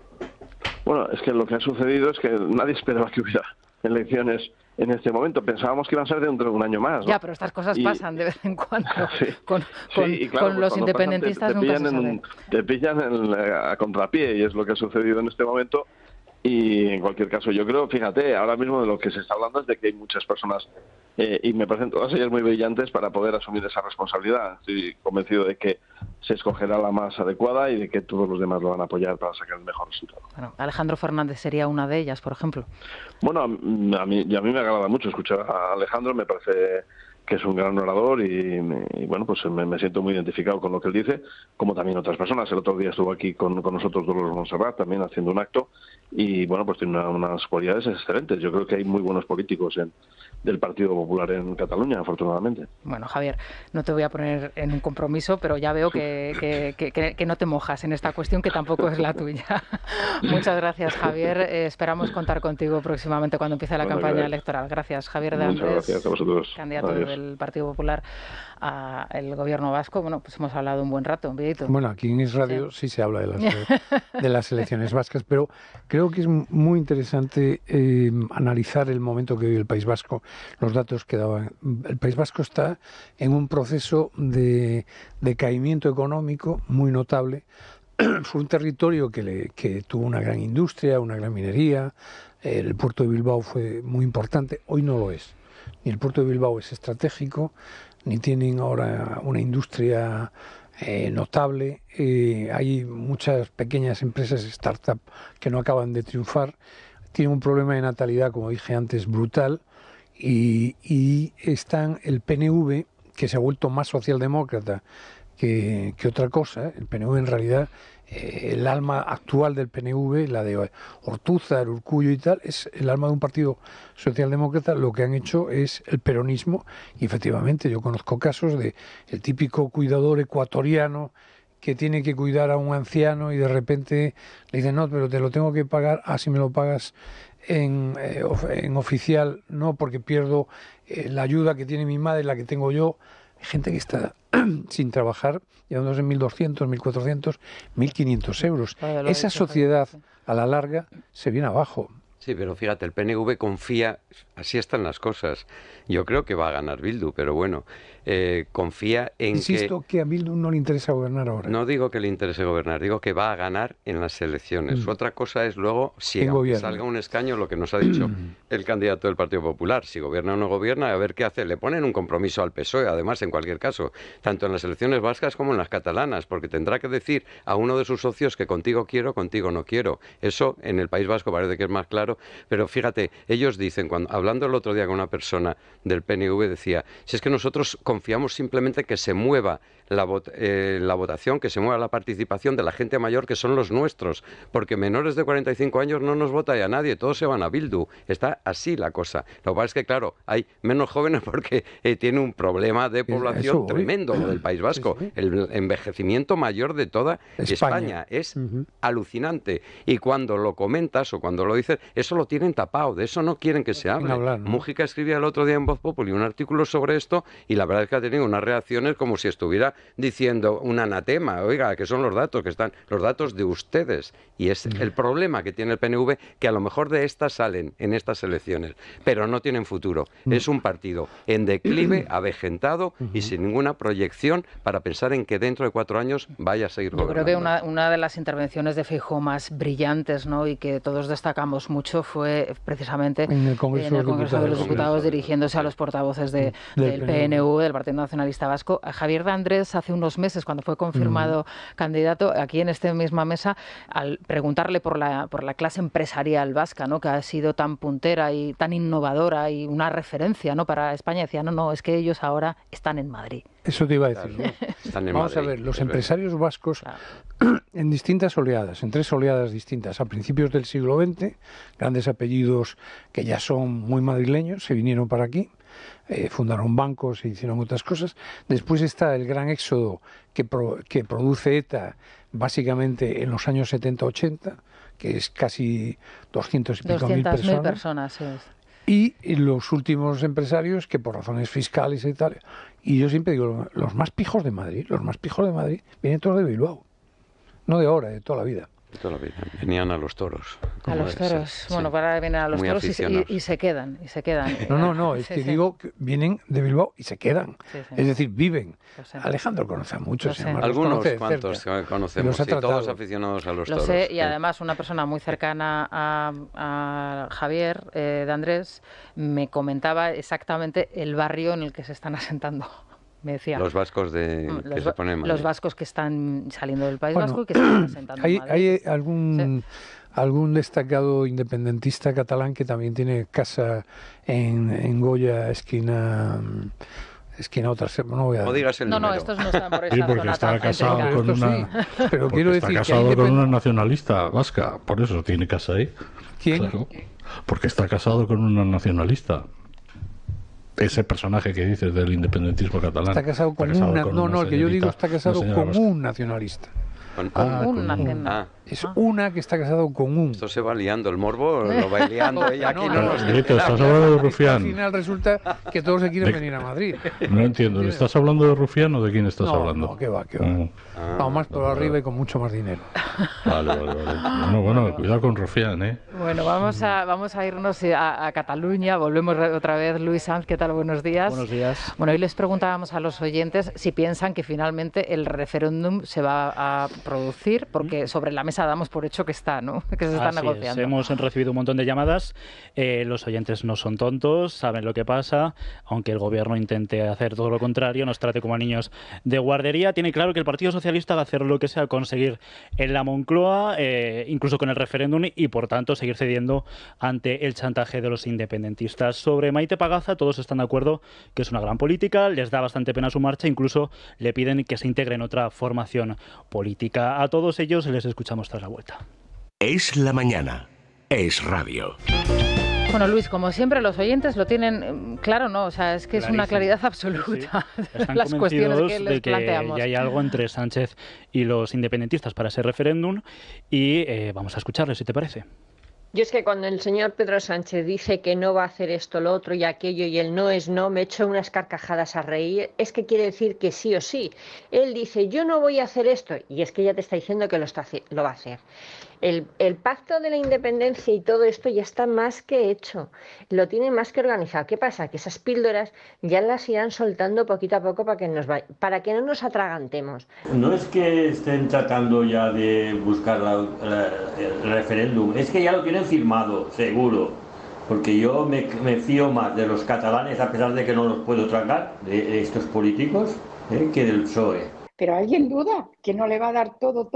Bueno, es que lo que ha sucedido es que nadie esperaba que hubiera elecciones en este momento. Pensábamos que iban a ser dentro de un año más, ¿no? Ya, pero estas cosas pasan de vez en cuando. Sí, con claro, los independentistas nunca se sabe. Te pillan a contrapié, y es lo que ha sucedido en este momento. Y en cualquier caso, yo creo, fíjate, ahora mismo de lo que se está hablando es de que hay muchas personas, y me parecen todas ellas muy brillantes para poder asumir esa responsabilidad. Estoy convencido de que se escogerá la más adecuada y de que todos los demás lo van a apoyar para sacar el mejor resultado. Bueno, Alejandro Fernández sería una de ellas, por ejemplo. Bueno, a mí me agrada mucho escuchar a Alejandro, me parece que es un gran orador y bueno, pues me siento muy identificado con lo que él dice, como también otras personas. El otro día estuvo aquí con nosotros Dolores Montserrat, también haciendo un acto, y bueno, pues tiene unas cualidades excelentes. Yo creo que hay muy buenos políticos del Partido Popular en Cataluña, afortunadamente. Bueno, Javier, no te voy a poner en un compromiso, pero ya veo que no te mojas en esta cuestión, que tampoco es la tuya. Muchas gracias, Javier. Esperamos contar contigo próximamente cuando empiece la campaña electoral. Gracias, Javier de Andrés. Muchas gracias a vosotros. Candidato del Partido Popular al gobierno vasco. Bueno, pues hemos hablado un buen rato, Vieito. Bueno, aquí en Es Radio sí se habla de las elecciones vascas, pero creo que es muy interesante analizar el momento que vive el País Vasco, los datos que daban. El País Vasco está en un proceso de decaimiento económico muy notable. Fue un territorio que tuvo una gran industria, una gran minería. El puerto de Bilbao fue muy importante. Hoy no lo es. Ni el puerto de Bilbao es estratégico, ni tienen ahora una industria notable. Hay muchas pequeñas empresas, startup, que no acaban de triunfar. Tienen un problema de natalidad, como dije antes, brutal. Y están el PNV, que se ha vuelto más socialdemócrata que otra cosa. El PNV, en realidad, el alma actual del PNV, la de Ortúzar, Urkullu y tal, es el alma de un partido socialdemócrata. Lo que han hecho es el peronismo, y efectivamente yo conozco casos de el típico cuidador ecuatoriano que tiene que cuidar a un anciano y de repente le dicen, no, pero te lo tengo que pagar, si me lo pagas en oficial, no, porque pierdo la ayuda que tiene mi madre, la que tengo yo. Hay gente que está sin trabajar, llevándose 1.200, 1.400, 1.500 euros. Esa sociedad, a la larga, se viene abajo. Sí, pero fíjate, el PNV confía, así están las cosas. Yo creo que va a ganar Bildu, pero bueno, confía en Insisto que a Bildu no le interesa gobernar ahora. No digo que le interese gobernar, digo que va a ganar en las elecciones. Otra cosa es luego si salga un escaño, lo que nos ha dicho el candidato del Partido Popular. Si gobierna o no gobierna, a ver qué hace. Le ponen un compromiso al PSOE, además, en cualquier caso, tanto en las elecciones vascas como en las catalanas, porque tendrá que decir a uno de sus socios que contigo quiero, contigo no quiero. Eso en el País Vasco parece que es más claro, claro, pero fíjate, ellos dicen, hablando el otro día con una persona del PNV, decía, si es que nosotros confiamos simplemente que se mueva la votación, que se mueva la participación de la gente mayor, que son los nuestros, porque menores de 45 años no nos vota ya nadie, todos se van a Bildu. Está así la cosa. Lo que pasa es que, claro, hay menos jóvenes porque tiene un problema de población tremendo lo del País Vasco. Sí. El envejecimiento mayor de toda España es alucinante. Y cuando lo comentas o cuando lo dices, eso lo tienen tapado, de eso no quieren que se hable. Hablar, ¿no? Mújica escribía el otro día en Voz Populi un artículo sobre esto y la verdad es que ha tenido unas reacciones como si estuviera diciendo un anatema, oiga, que son los datos, que están los datos de ustedes. Y es el problema que tiene el PNV, que a lo mejor de estas salen en estas elecciones, pero no tienen futuro. Es un partido en declive, avejentado y sin ninguna proyección para pensar en que dentro de 4 años vaya a seguir gobernando. Yo creo que una de las intervenciones de Feijóo más brillantes, ¿no?, y que todos destacamos mucho fue precisamente en el Congreso de los Diputados, dirigiéndose a los portavoces del PNV, del Partido Nacionalista Vasco. Javier de Andrés, hace unos meses, cuando fue confirmado candidato, aquí en esta misma mesa, al preguntarle por la clase empresarial vasca, ¿no?, que ha sido tan puntera y tan innovadora y una referencia, ¿no?, para España, decía, no, es que ellos ahora están en Madrid. Eso te iba a decir. Claro. Vamos a ver, los empresarios vascos, en distintas oleadas, en 3 oleadas distintas, a principios del siglo XX, grandes apellidos que ya son muy madrileños, se vinieron para aquí, fundaron bancos e hicieron otras cosas. Después está el gran éxodo que produce ETA, básicamente en los años 70-80, que es casi 200 y pico mil personas. Sí. Y los últimos empresarios que por razones fiscales y tal, y yo siempre digo, los más pijos de Madrid vienen todos de Bilbao, no de ahora, de toda la vida. Toda la vida. Venían a los toros. A los toros. Bueno, sí. Para vienen a los toros y se quedan. No, es que digo que vienen de Bilbao y se quedan. Sí. Es decir, viven. Alejandro conoce a muchos. Algunos cuantos conocemos, todos aficionados a los toros. Lo sé, y además una persona muy cercana a Javier de Andrés me comentaba exactamente el barrio en el que se están asentando. Me decía, los vascos que se ponen en Madrid. Los vascos que están saliendo del País Vasco y que se están asentando en Madrid. ¿Hay algún destacado independentista catalán que también tiene casa en Goya, esquina otra? No voy a... No digas el número. No, estos no están por esa zona. Porque está casado con una... Pero quiero decir está casado con una nacionalista vasca, por eso tiene casa ahí. ¿Quién? Claro, porque está casado con una nacionalista. Ese personaje que dices del independentismo catalán. Está casado con el que yo digo está casado con un nacionalista. Es una que está casado con un. Esto se va liando, el morbo lo va liando ella aquí. ¿Estás hablando de Rufián? Al final resulta que todos se quieren venir a Madrid. No entiendo, ¿estás hablando de Rufián o de quién estás hablando? No, que va. Vamos más por arriba y con mucho más dinero. Vale. Bueno, cuidado con Rufián, ¿eh? Bueno, vamos a irnos a Cataluña, volvemos otra vez. Luis Sanz, ¿qué tal? Buenos días. Buenos días. Bueno, hoy les preguntábamos a los oyentes si piensan que finalmente el referéndum se va a producir, porque sobre la mesa damos por hecho que está, ¿no? Que se está negociando. Hemos recibido un montón de llamadas. Los oyentes no son tontos, saben lo que pasa, aunque el gobierno intente hacer todo lo contrario, nos trate como a niños de guardería. Tiene claro que el Partido Socialista va a hacer lo que sea conseguir en la Moncloa, incluso con el referéndum, y por tanto seguir cediendo ante el chantaje de los independentistas. Sobre Maite Pagaza, todos están de acuerdo que es una gran política, les da bastante pena su marcha, incluso le piden que se integre en otra formación política. A todos ellos les escuchamos tras la vuelta. Es la mañana. Es radio. Bueno, Luis, como siempre, los oyentes lo tienen claro, ¿no? O sea, es que es una claridad absoluta. Sí. Están las cuestiones que les planteamos. Ya hay algo entre Sánchez y los independentistas para ese referéndum y vamos a escucharles, si te parece. Yo es que cuando el señor Pedro Sánchez dice que no va a hacer esto, lo otro y aquello, y el no es no, me echo unas carcajadas a reír, es que quiere decir que sí o sí. Él dice, yo no voy a hacer esto, y es que ya te está diciendo que lo va a hacer. El pacto de la independencia y todo esto ya está más que hecho, lo tiene más que organizado. ¿Qué pasa? Que esas píldoras ya las irán soltando poquito a poco para que no nos atragantemos. No es que estén tratando ya de buscar el referéndum, es que ya lo tienen firmado, seguro. Porque yo me fío más de los catalanes, a pesar de que no los puedo tragar, de estos políticos, que del PSOE. Pero ¿alguien duda que no le va a dar todo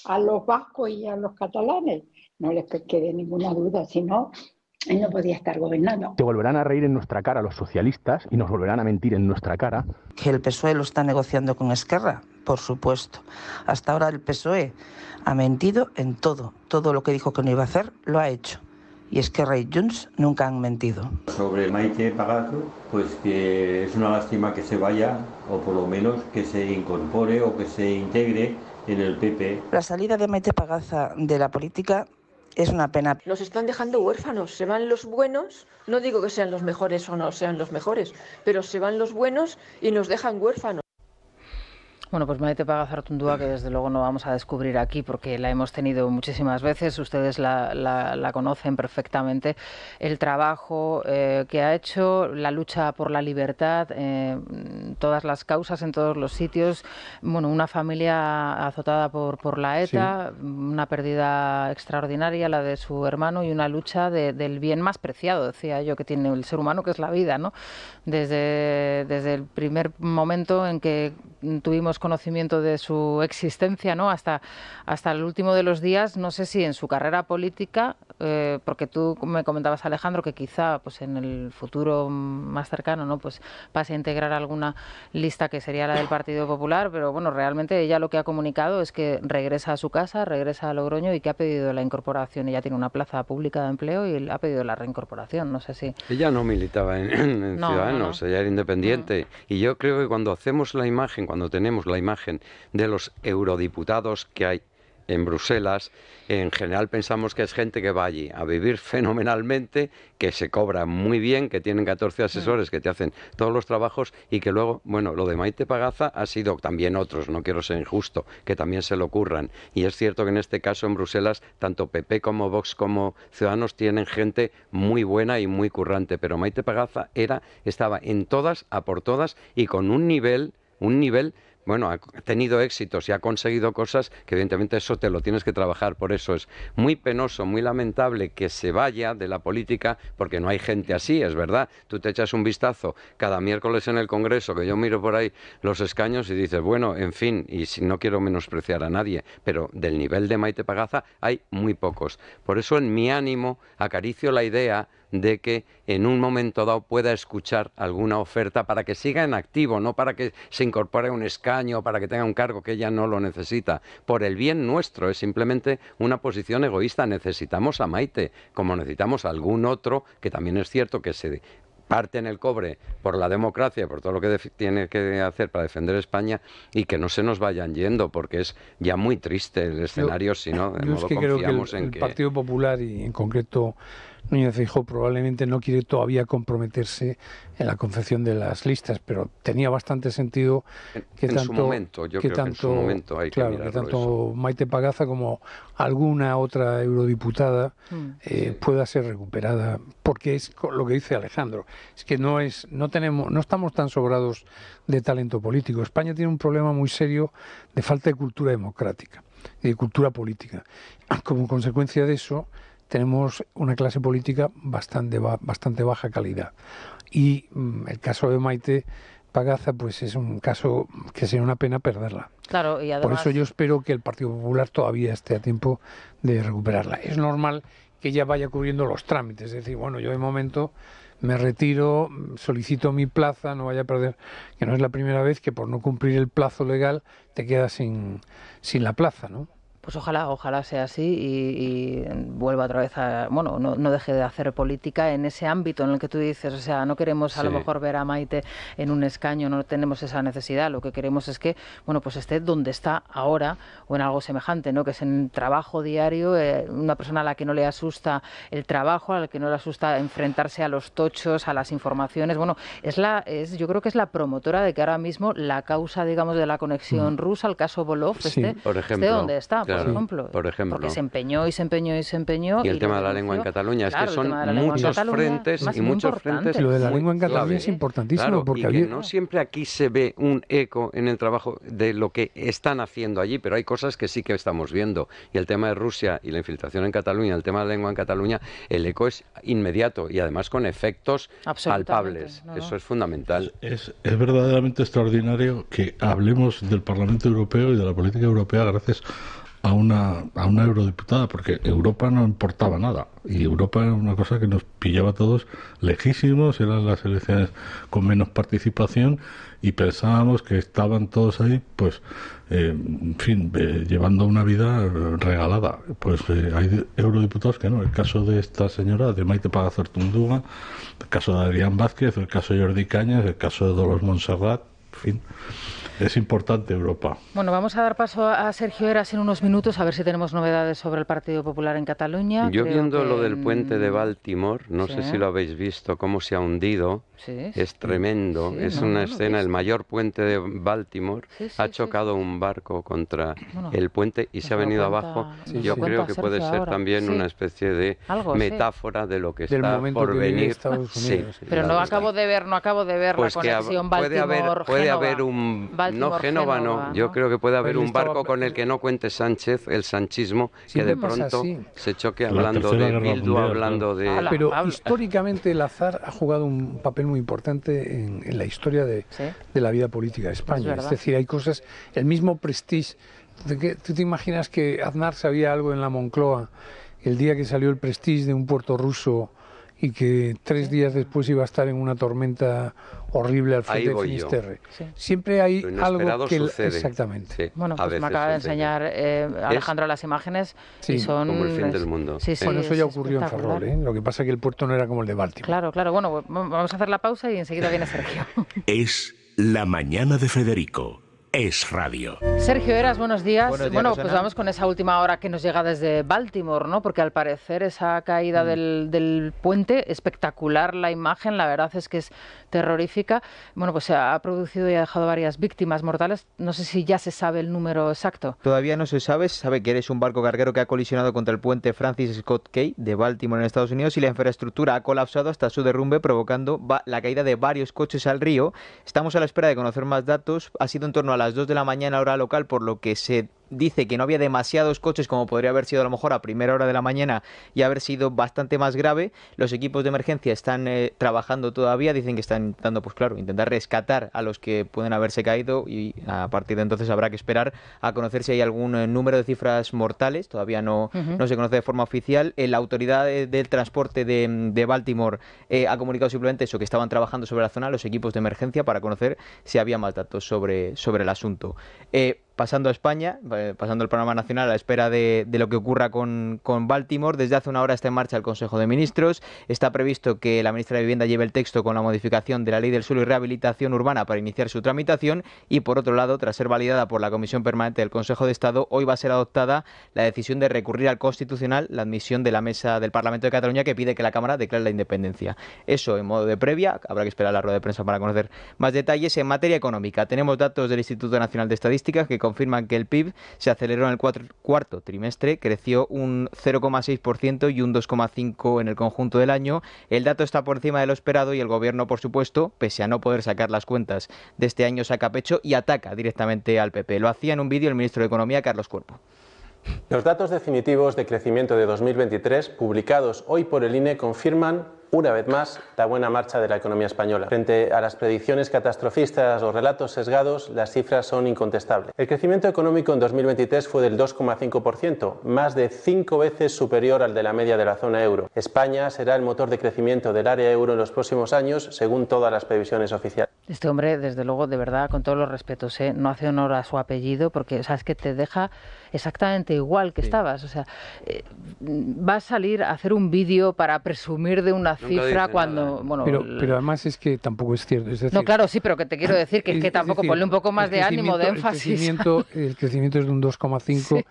a los vascos y a los catalanes? no les quede ninguna duda, si no, él no podía estar gobernando. Se volverán a reír en nuestra cara los socialistas y nos volverán a mentir en nuestra cara. Que el PSOE lo está negociando con Esquerra, por supuesto. Hasta ahora el PSOE ha mentido en todo. Todo lo que dijo que no iba a hacer, lo ha hecho. Y Esquerra y Junts nunca han mentido. Sobre Maite Pagaza, pues que es una lástima que se vaya, o por lo menos que se incorpore o que se integre en el PP. La salida de Maite Pagaza de la política es una pena. Nos están dejando huérfanos, se van los buenos, no digo que sean los mejores o no sean los mejores, pero se van los buenos y nos dejan huérfanos. Bueno, pues Maite Pagaza Artundúa, que desde luego no vamos a descubrir aquí porque la hemos tenido muchísimas veces, ustedes la conocen perfectamente, el trabajo que ha hecho, la lucha por la libertad, todas las causas en todos los sitios, bueno, una familia azotada por la ETA, sí. Una pérdida extraordinaria, la de su hermano, y una lucha del bien más preciado, decía yo, que tiene el ser humano, que es la vida, ¿no? Desde el primer momento en que tuvimos conocimiento de su existencia, ¿no? Hasta el último de los días. No sé si en su carrera política, porque tú me comentabas, Alejandro, que quizá pues en el futuro más cercano, ¿no? Pues pase a integrar alguna lista que sería la del Partido Popular, pero bueno, realmente ella lo que ha comunicado es que regresa a su casa, regresa a Logroño y que ha pedido la incorporación. Ella tiene una plaza pública de empleo y ha pedido la reincorporación. No sé si... Ella no militaba en Ciudadanos, ella era independiente. Y yo creo que cuando hacemos la imagen, cuando tenemos la imagen de los eurodiputados que hay en Bruselas, en general pensamos que es gente que va allí a vivir fenomenalmente, que se cobra muy bien, que tienen 14 asesores que te hacen todos los trabajos y que luego, bueno, lo de Maite Pagaza ha sido también otros, no quiero ser injusto, que también se lo ocurran. Y es cierto que en este caso en Bruselas, tanto PP como Vox como Ciudadanos tienen gente muy buena y muy currante, pero Maite Pagaza estaba en todas, a por todas, y con un nivel, bueno, ha tenido éxitos y ha conseguido cosas que evidentemente eso te lo tienes que trabajar. Por eso es muy penoso, muy lamentable que se vaya de la política, porque no hay gente así, es verdad. Tú te echas un vistazo cada miércoles en el Congreso, que yo miro por ahí los escaños y dices, bueno, en fin, y si no quiero menospreciar a nadie, pero del nivel de Maite Pagaza hay muy pocos. Por eso en mi ánimo acaricio la idea de que en un momento dado pueda escuchar alguna oferta para que siga en activo, no para que se incorpore a un escaño, para que tenga un cargo que ella no lo necesita. Por el bien nuestro, es simplemente una posición egoísta. Necesitamos a Maite, como necesitamos a algún otro, que también es cierto que se parte en el cobre por la democracia, por todo lo que tiene que hacer para defender España, y que no se nos vayan yendo, porque es ya muy triste el escenario, si no, de modo confiamos en que... El Partido Popular, y en concreto Núñez Feijóo, probablemente no quiere todavía comprometerse en la confección de las listas, pero tenía bastante sentido que en su momento, yo creo que en su momento hay que mirarlo, que tanto eso. Maite Pagaza como alguna otra eurodiputada pueda ser recuperada, porque es lo que dice Alejandro, es que no estamos tan sobrados de talento político. España tiene un problema muy serio de falta de cultura democrática y de cultura política. Como consecuencia de eso, tenemos una clase política bastante baja calidad. Y el caso de Maite Pagaza, pues es un caso que sería una pena perderla. Claro, y además... Por eso yo espero que el Partido Popular todavía esté a tiempo de recuperarla. Es normal que ella vaya cubriendo los trámites, es decir, bueno, yo de momento me retiro, solicito mi plaza, no vaya a perder, que no es la primera vez que por no cumplir el plazo legal te quedas sin la plaza, ¿no? Pues ojalá sea así y vuelva otra vez a... Bueno, no deje de hacer política en ese ámbito en el que tú dices, o sea, no queremos a lo mejor ver a Maite en un escaño, no tenemos esa necesidad, lo que queremos es que, bueno, pues esté donde está ahora o en algo semejante, ¿no? Que es en trabajo diario, una persona a la que no le asusta el trabajo, a la que no le asusta enfrentarse a los tochos, a las informaciones, bueno, yo creo que es la promotora de que ahora mismo la causa, digamos, de la conexión rusa, el caso Volov, esté donde está. Claro, por ejemplo, porque se empeñó. Y el tema de la lengua en Cataluña, es que son muchos frentes y muchos frentes. Lo de la lengua en Cataluña es importantísimo, claro, porque que no siempre aquí se ve un eco en el trabajo de lo que están haciendo allí, pero hay cosas que sí que estamos viendo. Y el tema de Rusia y la infiltración en Cataluña, el tema de la lengua en Cataluña, el eco es inmediato y además con efectos palpables. Eso es fundamental. Es verdaderamente extraordinario que hablemos del Parlamento Europeo y de la política europea gracias a una eurodiputada, porque Europa no importaba nada, y Europa era una cosa que nos pillaba a todos lejísimos, eran las elecciones con menos participación, y pensábamos que estaban todos ahí, pues, en fin, llevando una vida regalada. Pues hay eurodiputados que no. El caso de esta señora, de Maite Pagazaurtundúa, el caso de Adrián Vázquez, el caso de Jordi Cañas, el caso de Dolors Montserrat, en fin. Es importante Europa. Bueno, vamos a dar paso a Sergio Heras en unos minutos, a ver si tenemos novedades sobre el Partido Popular en Cataluña. Yo viendo lo del puente de Baltimore, no sé si lo habéis visto, cómo se ha hundido, es tremendo, es una escena, el mayor puente de Baltimore ha chocado un barco contra el puente y se ha venido abajo. Yo creo que puede ser también una especie de metáfora de lo que está por venir. Pero no acabo de ver pues la conexión Baltimore-Génova. Puede haber un... No, Génova no. Yo creo que puede haber un barco con el que no cuente Sánchez, el sanchismo, que de pronto se choque hablando de Bildu, hablando de... Pero históricamente el azar ha jugado un papel muy importante en la historia de la vida política de España. Es decir, hay cosas... El mismo Prestige... ¿Tú te imaginas que Aznar sabía algo en la Moncloa el día que salió el Prestige de un puerto ruso y que 3 días después iba a estar en una tormenta horrible al frente de Finisterre? Siempre hay algo que... Exactamente. Bueno, pues me acaba de enseñar Alejandro las imágenes y son... como el fin del mundo. Bueno, eso ya ocurrió en Ferrol, ¿eh? Lo que pasa es que el puerto no era como el de Baltimore. Claro. Bueno, vamos a hacer la pausa y enseguida viene Sergio. Es La Mañana de Federico. Es Radio. Sergio Heras, buenos días. Bueno, pues vamos con esa última hora que nos llega desde Baltimore, ¿no? Porque al parecer esa caída del puente, espectacular la imagen, la verdad es que es terrorífica. Bueno, pues se ha producido y ha dejado varias víctimas mortales. No sé si ya se sabe el número exacto. Todavía no se sabe que es un barco carguero que ha colisionado contra el puente Francis Scott Key de Baltimore en Estados Unidos y la infraestructura ha colapsado hasta su derrumbe, provocando la caída de varios coches al río. Estamos a la espera de conocer más datos. Ha sido en torno a las 2 de la mañana hora local, por lo que se dice que no había demasiados coches como podría haber sido a lo mejor a primera hora de la mañana y haber sido bastante más grave. Los equipos de emergencia están trabajando todavía, dicen que están intentando, pues claro, intentar rescatar a los que pueden haberse caído y a partir de entonces habrá que esperar a conocer si hay algún número de cifras mortales. Todavía no se conoce de forma oficial. La autoridad del transporte de Baltimore ha comunicado simplemente eso, que estaban trabajando sobre la zona los equipos de emergencia para conocer si había más datos sobre el asunto. Pasando a España, pasando el panorama nacional a la espera de lo que ocurra con Baltimore, desde hace una hora está en marcha el Consejo de Ministros. Está previsto que la ministra de Vivienda lleve el texto con la modificación de la Ley del Suelo y Rehabilitación Urbana para iniciar su tramitación y, por otro lado, tras ser validada por la Comisión Permanente del Consejo de Estado, hoy va a ser adoptada la decisión de recurrir al Constitucional la admisión de la mesa del Parlamento de Cataluña que pide que la Cámara declare la independencia. Eso en modo de previa, habrá que esperar la rueda de prensa para conocer más detalles. En materia económica, tenemos datos del Instituto Nacional de Estadística que confirman que el PIB se aceleró en el cuarto trimestre, creció un 0,6% y un 2,5% en el conjunto del año. El dato está por encima de lo esperado y el Gobierno, por supuesto, pese a no poder sacar las cuentas de este año, saca pecho y ataca directamente al PP. Lo hacía en un vídeo el ministro de Economía, Carlos Cuerpo. Los datos definitivos de crecimiento de 2023, publicados hoy por el INE, confirman una vez más la buena marcha de la economía española. Frente a las predicciones catastrofistas o relatos sesgados, las cifras son incontestables. El crecimiento económico en 2023 fue del 2,5%, más de 5 veces superior al de la media de la zona euro. España será el motor de crecimiento del área euro en los próximos años, según todas las previsiones oficiales. Este hombre, desde luego, de verdad, con todos los respetos, no hace honor a su apellido, porque sabes que te deja exactamente igual que estabas. O sea, va a salir a hacer un vídeo para presumir de una cifra cuando... Bueno, pero además es que tampoco es cierto. Es decir, no, claro, sí, pero que te quiero decir que es que tampoco ponle un poco más de ánimo, de énfasis. El crecimiento es de un 2,5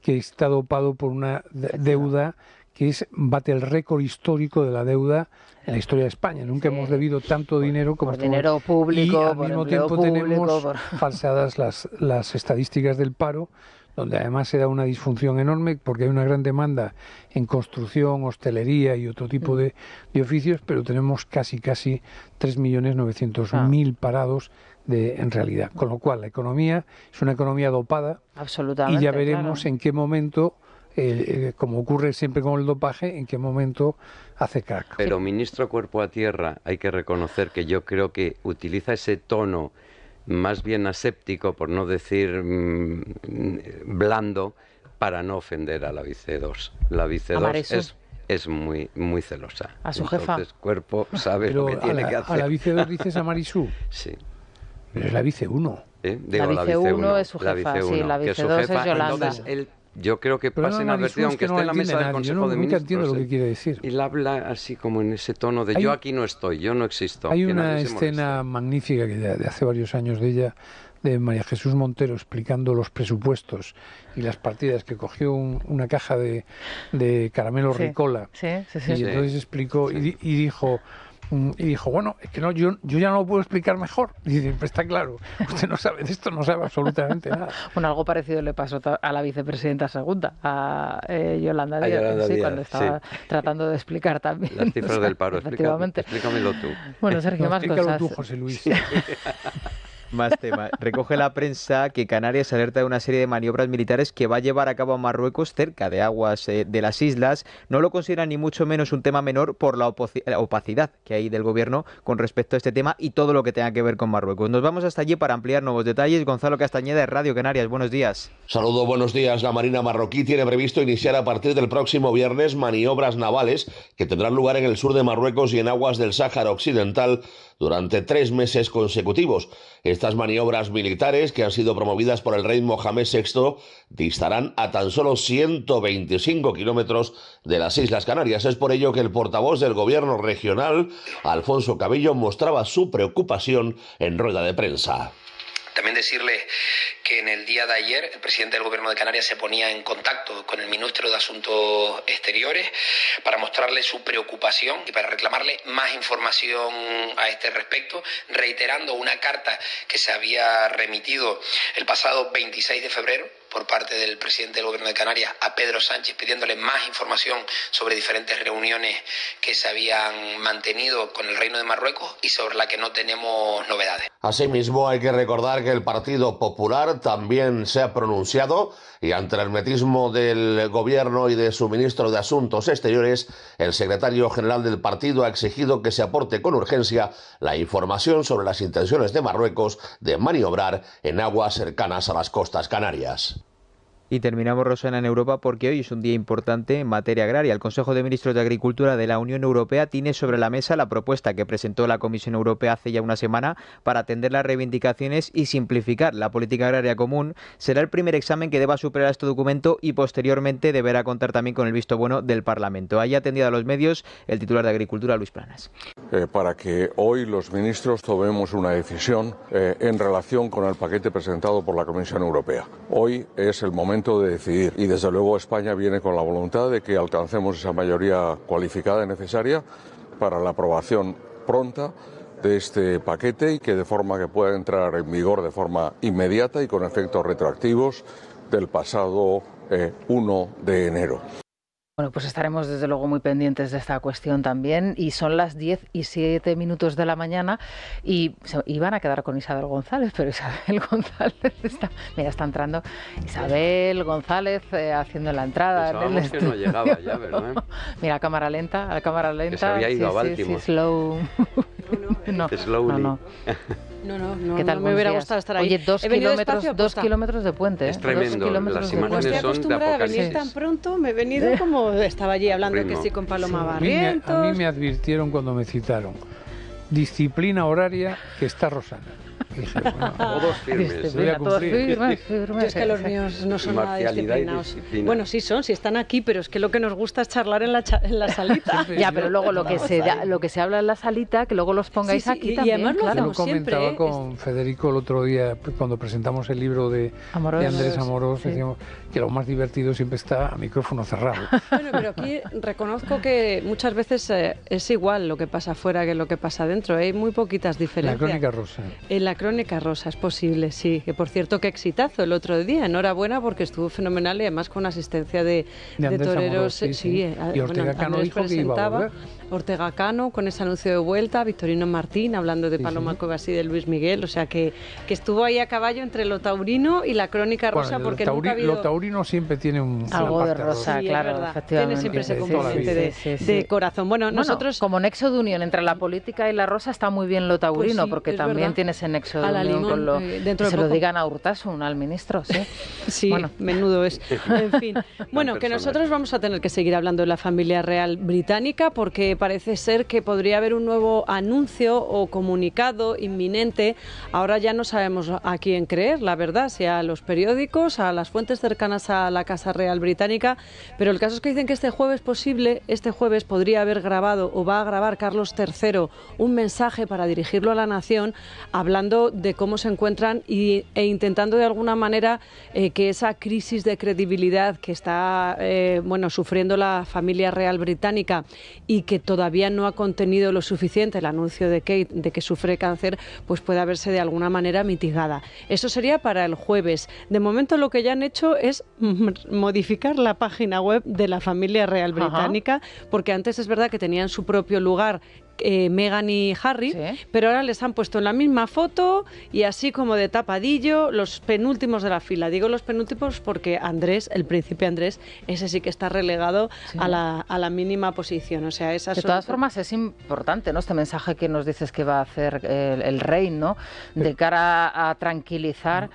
que está dopado por una deuda que bate el récord histórico de la deuda en la historia de España. Nunca hemos debido tanto dinero como dinero público, y al mismo tiempo tenemos falseadas las estadísticas del paro, donde además se da una disfunción enorme porque hay una gran demanda en construcción, hostelería y otro tipo de oficios, pero tenemos casi 3.900.000 parados en realidad. Con lo cual la economía es una economía dopada. Absolutamente, y ya veremos en qué momento, como ocurre siempre con el dopaje, en qué momento hace crack. Pero ministro Cuerpo a Tierra, hay que reconocer que yo creo que utiliza ese tono más bien aséptico, por no decir blando, para no ofender a la vice 2. La vice 2 es muy, muy celosa. A su jefa. Entonces, cuerpo sabe lo que tiene que hacer. ¿A la vice 2 dices a Marisú? Sí. Pero es la vice 1. Digo, la vice 1 es su jefa, sí, la vice 2 es Yolanda. Entonces, yo creo que pasa inadvertido, aunque esté en la mesa del Consejo de Ministros. Nunca entiendo lo que quiere decir. Y la habla así como en ese tono de yo aquí no estoy, yo no existo. Hay una escena magnífica que de hace varios años de ella, de María Jesús Montero, explicando los presupuestos y las partidas, que cogió una caja de caramelo Ricola. Y entonces explicó y dijo, bueno, es que no, yo ya no lo puedo explicar mejor. Y dice, pues está claro, usted no sabe de esto, no sabe absolutamente nada. Bueno, algo parecido le pasó a la vicepresidenta segunda, a Yolanda Díaz, cuando estaba tratando de explicar también. Las cifras del paro, efectivamente. Explícamelo tú. Bueno, Sergio, más cosas. Explícalo tú, José Luis. Más tema. Recoge la prensa que Canarias alerta de una serie de maniobras militares que va a llevar a cabo a Marruecos cerca de aguas de las islas. No lo consideran ni mucho menos un tema menor por la opacidad que hay del gobierno con respecto a este tema y todo lo que tenga que ver con Marruecos. Nos vamos hasta allí para ampliar nuevos detalles. Gonzalo Castañeda, de Radio Canarias. Buenos días. Saludos, buenos días. La Marina marroquí tiene previsto iniciar a partir del próximo viernes maniobras navales que tendrán lugar en el sur de Marruecos y en aguas del Sáhara Occidental durante 3 meses consecutivos. Estas maniobras militares, que han sido promovidas por el rey Mohamed VI, distarán a tan solo 125 kilómetros de las Islas Canarias. Es por ello que el portavoz del gobierno regional, Alfonso Cabillo, mostraba su preocupación en rueda de prensa. También decirle que en el día de ayer el presidente del Gobierno de Canarias se ponía en contacto con el ministro de Asuntos Exteriores para mostrarle su preocupación y para reclamarle más información a este respecto, reiterando una carta que se había remitido el pasado 26 de febrero por parte del presidente del Gobierno de Canarias a Pedro Sánchez, pidiéndole más información sobre diferentes reuniones que se habían mantenido con el Reino de Marruecos y sobre la que no tenemos novedades. Asimismo, hay que recordar que el Partido Popular también se ha pronunciado y ante el hermetismo del Gobierno y de su ministro de Asuntos Exteriores, el secretario general del partido ha exigido que se aporte con urgencia la información sobre las intenciones de Marruecos de maniobrar en aguas cercanas a las costas canarias. Y terminamos, Rosana, en Europa, porque hoy es un día importante en materia agraria. El Consejo de Ministros de Agricultura de la Unión Europea tiene sobre la mesa la propuesta que presentó la Comisión Europea hace ya una semana para atender las reivindicaciones y simplificar la política agraria común. Será el primer examen que deba superar este documento y posteriormente deberá contar también con el visto bueno del Parlamento. Ahí atendido a los medios el titular de Agricultura, Luis Planas. Para que hoy los ministros tomemos una decisión en relación con el paquete presentado por la Comisión Europea. Hoy es el momento de decidir y desde luego España viene con la voluntad de que alcancemos esa mayoría cualificada necesaria para la aprobación pronta de este paquete y que de forma que pueda entrar en vigor de forma inmediata y con efectos retroactivos del pasado 1 de enero. Bueno, pues estaremos desde luego muy pendientes de esta cuestión también, y son las 10:07 de la mañana y iban a quedar con Isabel González, pero Isabel González está entrando Isabel González haciendo la entrada. Pensábamos que no llegaba ya, ¿verdad? Mira, a cámara lenta. Que se había ido a Baltimore. Sí, slow. Slowly. No, ¿Qué tal? Me hubiera gustado estar ahí. Oye, 2 kilómetros de puente. Es tremendo, las imágenes son de apocalipsis. A venir tan pronto, me he venido como estaba allí hablando que sí con Paloma Barrientos. A mí me advirtieron cuando me citaron, disciplina horaria que está Rosana. Dije, bueno, todos firmes. Yo es que los míos no son nada disciplinados. Bueno, sí son, sí están aquí, pero es que lo que nos gusta es charlar en la salita. Ya, pero luego lo que se habla en la salita, que luego los pongáis aquí también. Y además lo hacemos siempre. Yo comentaba con Federico el otro día, cuando presentamos el libro de Andrés Amorós, decíamos que lo más divertido siempre está a micrófono cerrado. Bueno, pero aquí reconozco que muchas veces es igual lo que pasa afuera que lo que pasa dentro. Hay muy poquitas diferencias. La crónica rosa. En la crónica rosa es posible, sí. Que por cierto, qué exitazo el otro día. Enhorabuena porque estuvo fenomenal y además con asistencia de toreros. Amorós, sí. Y Ortega Cano dijo que iba a volver. Ortega Cano con ese anuncio de vuelta, Victorino Martín hablando de Paloma Cuevas y de Luis Miguel, o sea que estuvo ahí a caballo entre lo taurino y la crónica rosa, porque nunca ha habido... Lo taurino siempre tiene algo de rosa, sí, claro, efectivamente. Tiene siempre ese componente de corazón. Bueno, nosotros... Como nexo de unión entre la política y la rosa está muy bien lo taurino, porque también tiene ese nexo nexo de unión con lo... dentro de se poco. lo digan a Urtasun, al ministro, ¿sí? Sí, bueno. Menudo es. En fin, bueno, que nosotros vamos a tener que seguir hablando de la familia real británica porque parece ser que podría haber un nuevo anuncio o comunicado inminente. Ahora ya no sabemos a quién creer, la verdad, si a los periódicos, a las fuentes cercanas a la Casa Real Británica, pero el caso es que dicen que este jueves podría haber grabado o va a grabar Carlos III un mensaje para dirigirlo a la nación, hablando de cómo se encuentran e intentando de alguna manera que esa crisis de credibilidad que está sufriendo la familia real británica y que todavía no ha contenido lo suficiente el anuncio de Kate de que sufre cáncer, pues pueda verse de alguna manera mitigada. Eso sería para el jueves. De momento lo que ya han hecho es modificar la página web de la familia real británica, porque antes es verdad que tenían su propio lugar Meghan y Harry, pero ahora les han puesto en la misma foto y así como de tapadillo los penúltimos de la fila. Digo los penúltimos porque Andrés, el príncipe Andrés, ese sí que está relegado a la mínima posición. O sea, de todas formas es importante, ¿no?, este mensaje que nos dices que va a hacer el rey, ¿no?, de cara a tranquilizar,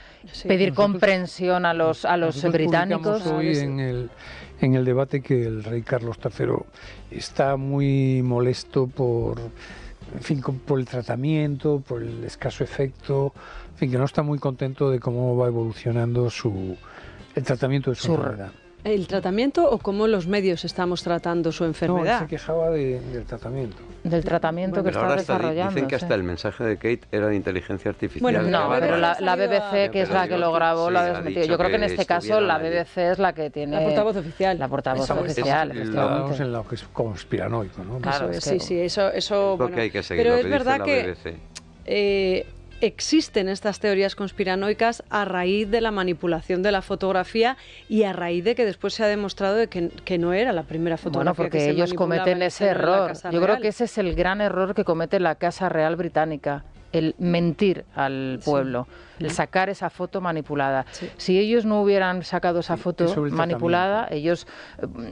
pedir comprensión a los británicos. Hoy en el debate que el rey Carlos III está muy molesto por el tratamiento, por el escaso efecto, en fin, que no está muy contento de cómo va evolucionando el tratamiento de su enfermedad. ¿El tratamiento o cómo los medios estamos tratando su enfermedad? No, se quejaba del tratamiento. Del tratamiento que está desarrollando. Dicen que hasta el mensaje de Kate era de inteligencia artificial. Bueno, no, pero la BBC, que es la que lo grabó, lo ha desmentido. Yo creo que en este caso la BBC es la que tiene... La portavoz oficial. La portavoz oficial, efectivamente. Estamos en lo que es conspiranoico, ¿no? Claro, sí, eso bueno, que hay que seguir, pero lo es que verdad dice que... existen estas teorías conspiranoicas a raíz de la manipulación de la fotografía y a raíz de que después se ha demostrado de que no era la primera fotografía. Bueno, porque que ellos cometen ese error. Yo creo que ese es el gran error que comete la Casa Real Británica, el mentir al pueblo, el sacar esa foto manipulada. Si ellos no hubieran sacado esa foto manipulada, ellos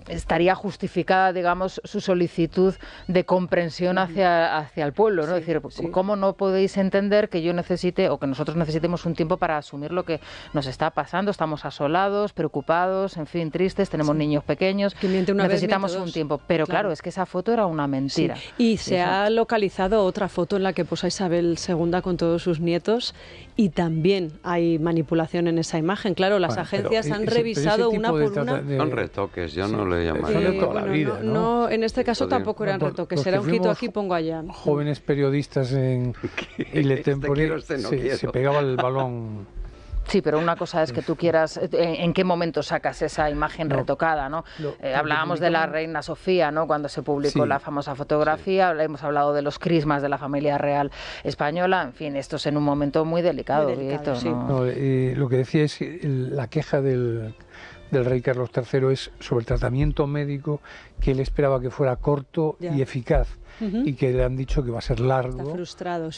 estaría justificada, digamos, su solicitud de comprensión hacia el pueblo, ¿no? Es decir, ¿cómo no podéis entender que yo necesite o que nosotros necesitemos un tiempo para asumir lo que nos está pasando? Estamos asolados, preocupados, en fin, tristes, tenemos niños pequeños, necesitamos un tiempo. Pero claro, es que esa foto era una mentira. Y se ha localizado otra foto en la que posa Isabel II con todos sus nietos y también hay manipulación en esa imagen. Claro, las agencias han revisado una por una. Son retoques, yo no le llamaría. No, en este caso tampoco eran retoques, era un quito aquí, pongo allá. Jóvenes periodistas en Le Temporel se pegaba el balón. Sí, pero una cosa es que tú quieras, ¿en qué momento sacas esa imagen retocada, ¿no? Hablábamos de la reina Sofía, ¿no?, cuando se publicó la famosa fotografía, hemos hablado de los crismas de la familia real española, en fin, esto es en un momento muy delicado. Lo que decía es que la queja del rey Carlos III es sobre el tratamiento médico, que él esperaba que fuera corto y eficaz. Y que le han dicho que va a ser largo, está frustrado,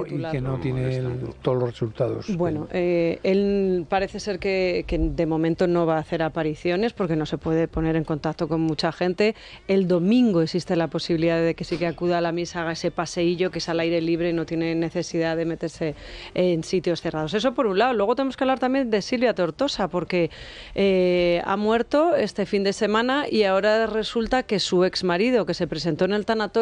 y que no tiene todos los resultados. Bueno, él parece ser que de momento no va a hacer apariciones porque no se puede poner en contacto con mucha gente. El domingo existe la posibilidad de que sí que acuda a la misa, haga ese paseillo que es al aire libre y no tiene necesidad de meterse en sitios cerrados. Eso por un lado. Luego tenemos que hablar también de Silvia Tortosa porque ha muerto este fin de semana y ahora resulta que su exmarido, que se presentó en el tanatorio,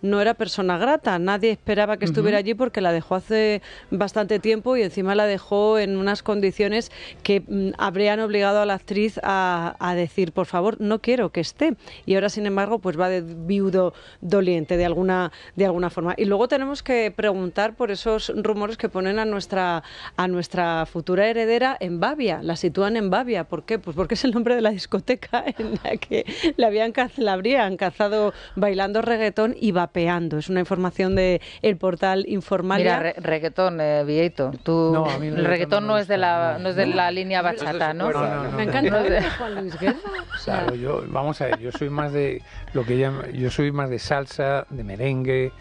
no era persona grata. Nadie esperaba que estuviera allí porque la dejó hace bastante tiempo y encima la dejó en unas condiciones que habrían obligado a la actriz a decir, por favor, no quiero que esté. Y ahora, sin embargo, pues va de viudo doliente de alguna forma. Y luego tenemos que preguntar por esos rumores que ponen a nuestra futura heredera en Bavia. La sitúan en Bavia. ¿Por qué? Pues porque es el nombre de la discoteca en la que la habrían cazado bailando reggaetón y vapeando. Es una información de el portal Informalia. Mira, reggaetón, Vieito. El reggaetón no es de la línea bachata, ¿no? Me encanta Juan Luis Guerra. Claro, vamos a ver, yo soy más de salsa, de merengue.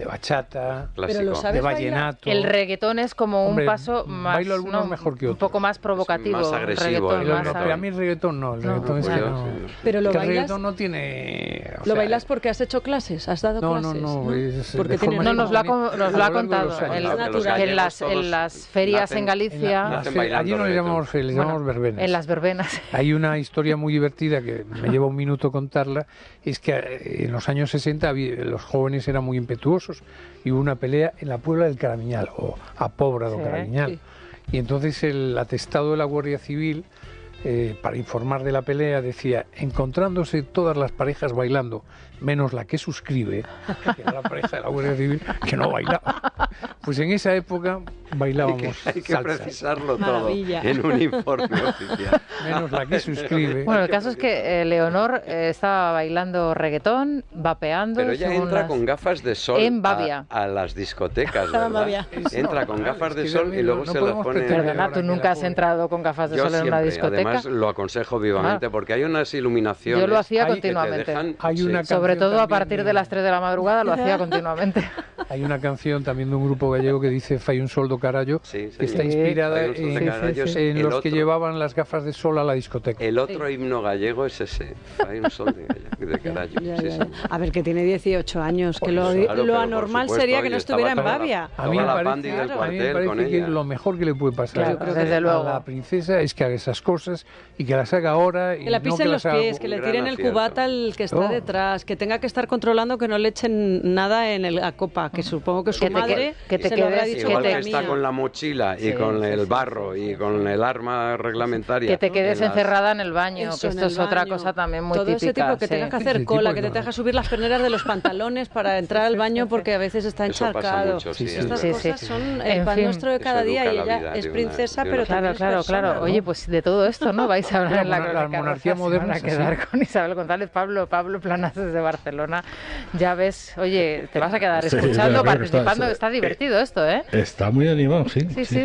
de bachata, de vallenato. El reggaetón es como un paso más, bailo algunos mejor que otros. Un poco más provocativo. Más agresivo. Pero a mí el reggaetón no. El reggaetón es que no. Pero lo el bailas, reggaetón no tiene... ¿Lo bailas porque has hecho clases? ¿Has dado clases? No. Porque nos lo ha contado. En las ferias en Galicia... Allí no les llamamos ferias, les llamamos verbenas. En las verbenas. Hay una historia muy divertida que me lleva un minuto contarla. Es que en los años 60 los jóvenes eran muy impetuosos y hubo una pelea en la Puebla del Caramiñal, o a Pobra do Caramiñal. Y entonces el atestado de la Guardia Civil, para informar de la pelea, decía: encontrándose todas las parejas bailando, menos la que suscribe, que era la pareja de la Guardia Civil, que no bailaba. Pues en esa época bailábamos Hay que salsa. precisarlo todo en un informe oficial. Menos la que suscribe. Bueno, el caso es que Leonor estaba bailando reggaetón, vapeando. Pero ella entra con gafas de sol en Babia. A las discotecas, ¿verdad? Entra con gafas de sol y luego se las pone... Perdona, tú nunca has entrado con gafas de sol en una discoteca. Además lo aconsejo vivamente porque hay unas iluminaciones. Yo lo hacía continuamente. Sobre todo a partir de las 3 de la madrugada lo hacía continuamente. Hay una canción también de un grupo gallego que dice Fai un sol do carallo, que está inspirada en los que llevaban las gafas de sol a la discoteca. El otro himno gallego es ese, Fai un sol de carallo. A ver, que tiene 18 años, que lo anormal sería que no estuviera en Babia. A mí me parece que lo mejor que le puede pasar a la princesa es que haga esas cosas y que las haga ahora. Que la pisen los pies, que le tiren el cubata al que está detrás, que tenga que estar controlando que no le echen nada en la copa, que supongo que su madre se lo habrá dicho. Igual que está con la mochila y con el barro y con el arma reglamentaria. Que te quedes encerrada en el baño, que esto es otra cosa también muy típica. Todo ese tipo que tenga que hacer cola, que te deja subir las perneras de los pantalones para entrar al baño porque a veces está encharcado. Estas cosas son el pan nuestro de cada día y ella es princesa, pero también es persona, ¿no? Oye, pues de todo esto, ¿no? Vais a hablar en la monarquía moderna. A quedar con Isabel González, Pablo Planas desde Barcelona. Ya ves, oye, te vas a quedar escuchando, participando. Está divertido esto, ¿eh? Está muy animado, sí. Sí.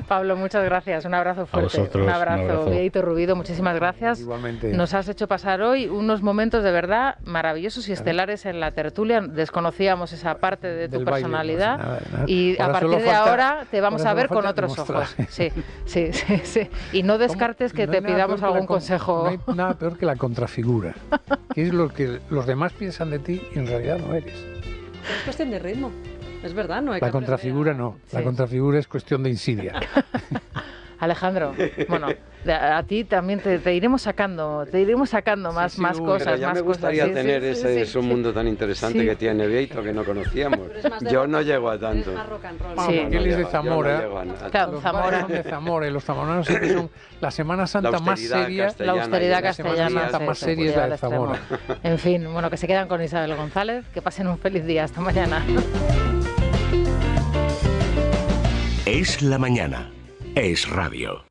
Pablo, muchas gracias. Un abrazo fuerte. Un abrazo. Vieito Rubido, muchísimas gracias. Igualmente. Nos has hecho pasar hoy unos momentos de verdad maravillosos y estelares en la tertulia. Desconocíamos esa parte de tu personalidad. Nada. Y a partir de ahora te vamos a ver con otros ojos. Sí. Y no descartes que te pidamos algún consejo. No hay nada peor que la contrafigura, que es lo que los demás piensan de ti y en realidad no eres. Es cuestión de ritmo. Es verdad, no hay La contrafigura no. La contrafigura es cuestión de insidia. Alejandro, bueno, a ti también te iremos sacando más cosas. Pero ya me gustaría tener es un mundo tan interesante que tiene Vieito que no conocíamos. Yo no llego a tanto. Él es de Zamora. Zamora. De Zamora y los zamoranos son la Semana Santa más seria. La austeridad castellana más seria es la de Zamora. En fin, bueno, que se quedan con Isabel González. Que pasen un feliz día. Hasta mañana. Es la mañana. Es radio.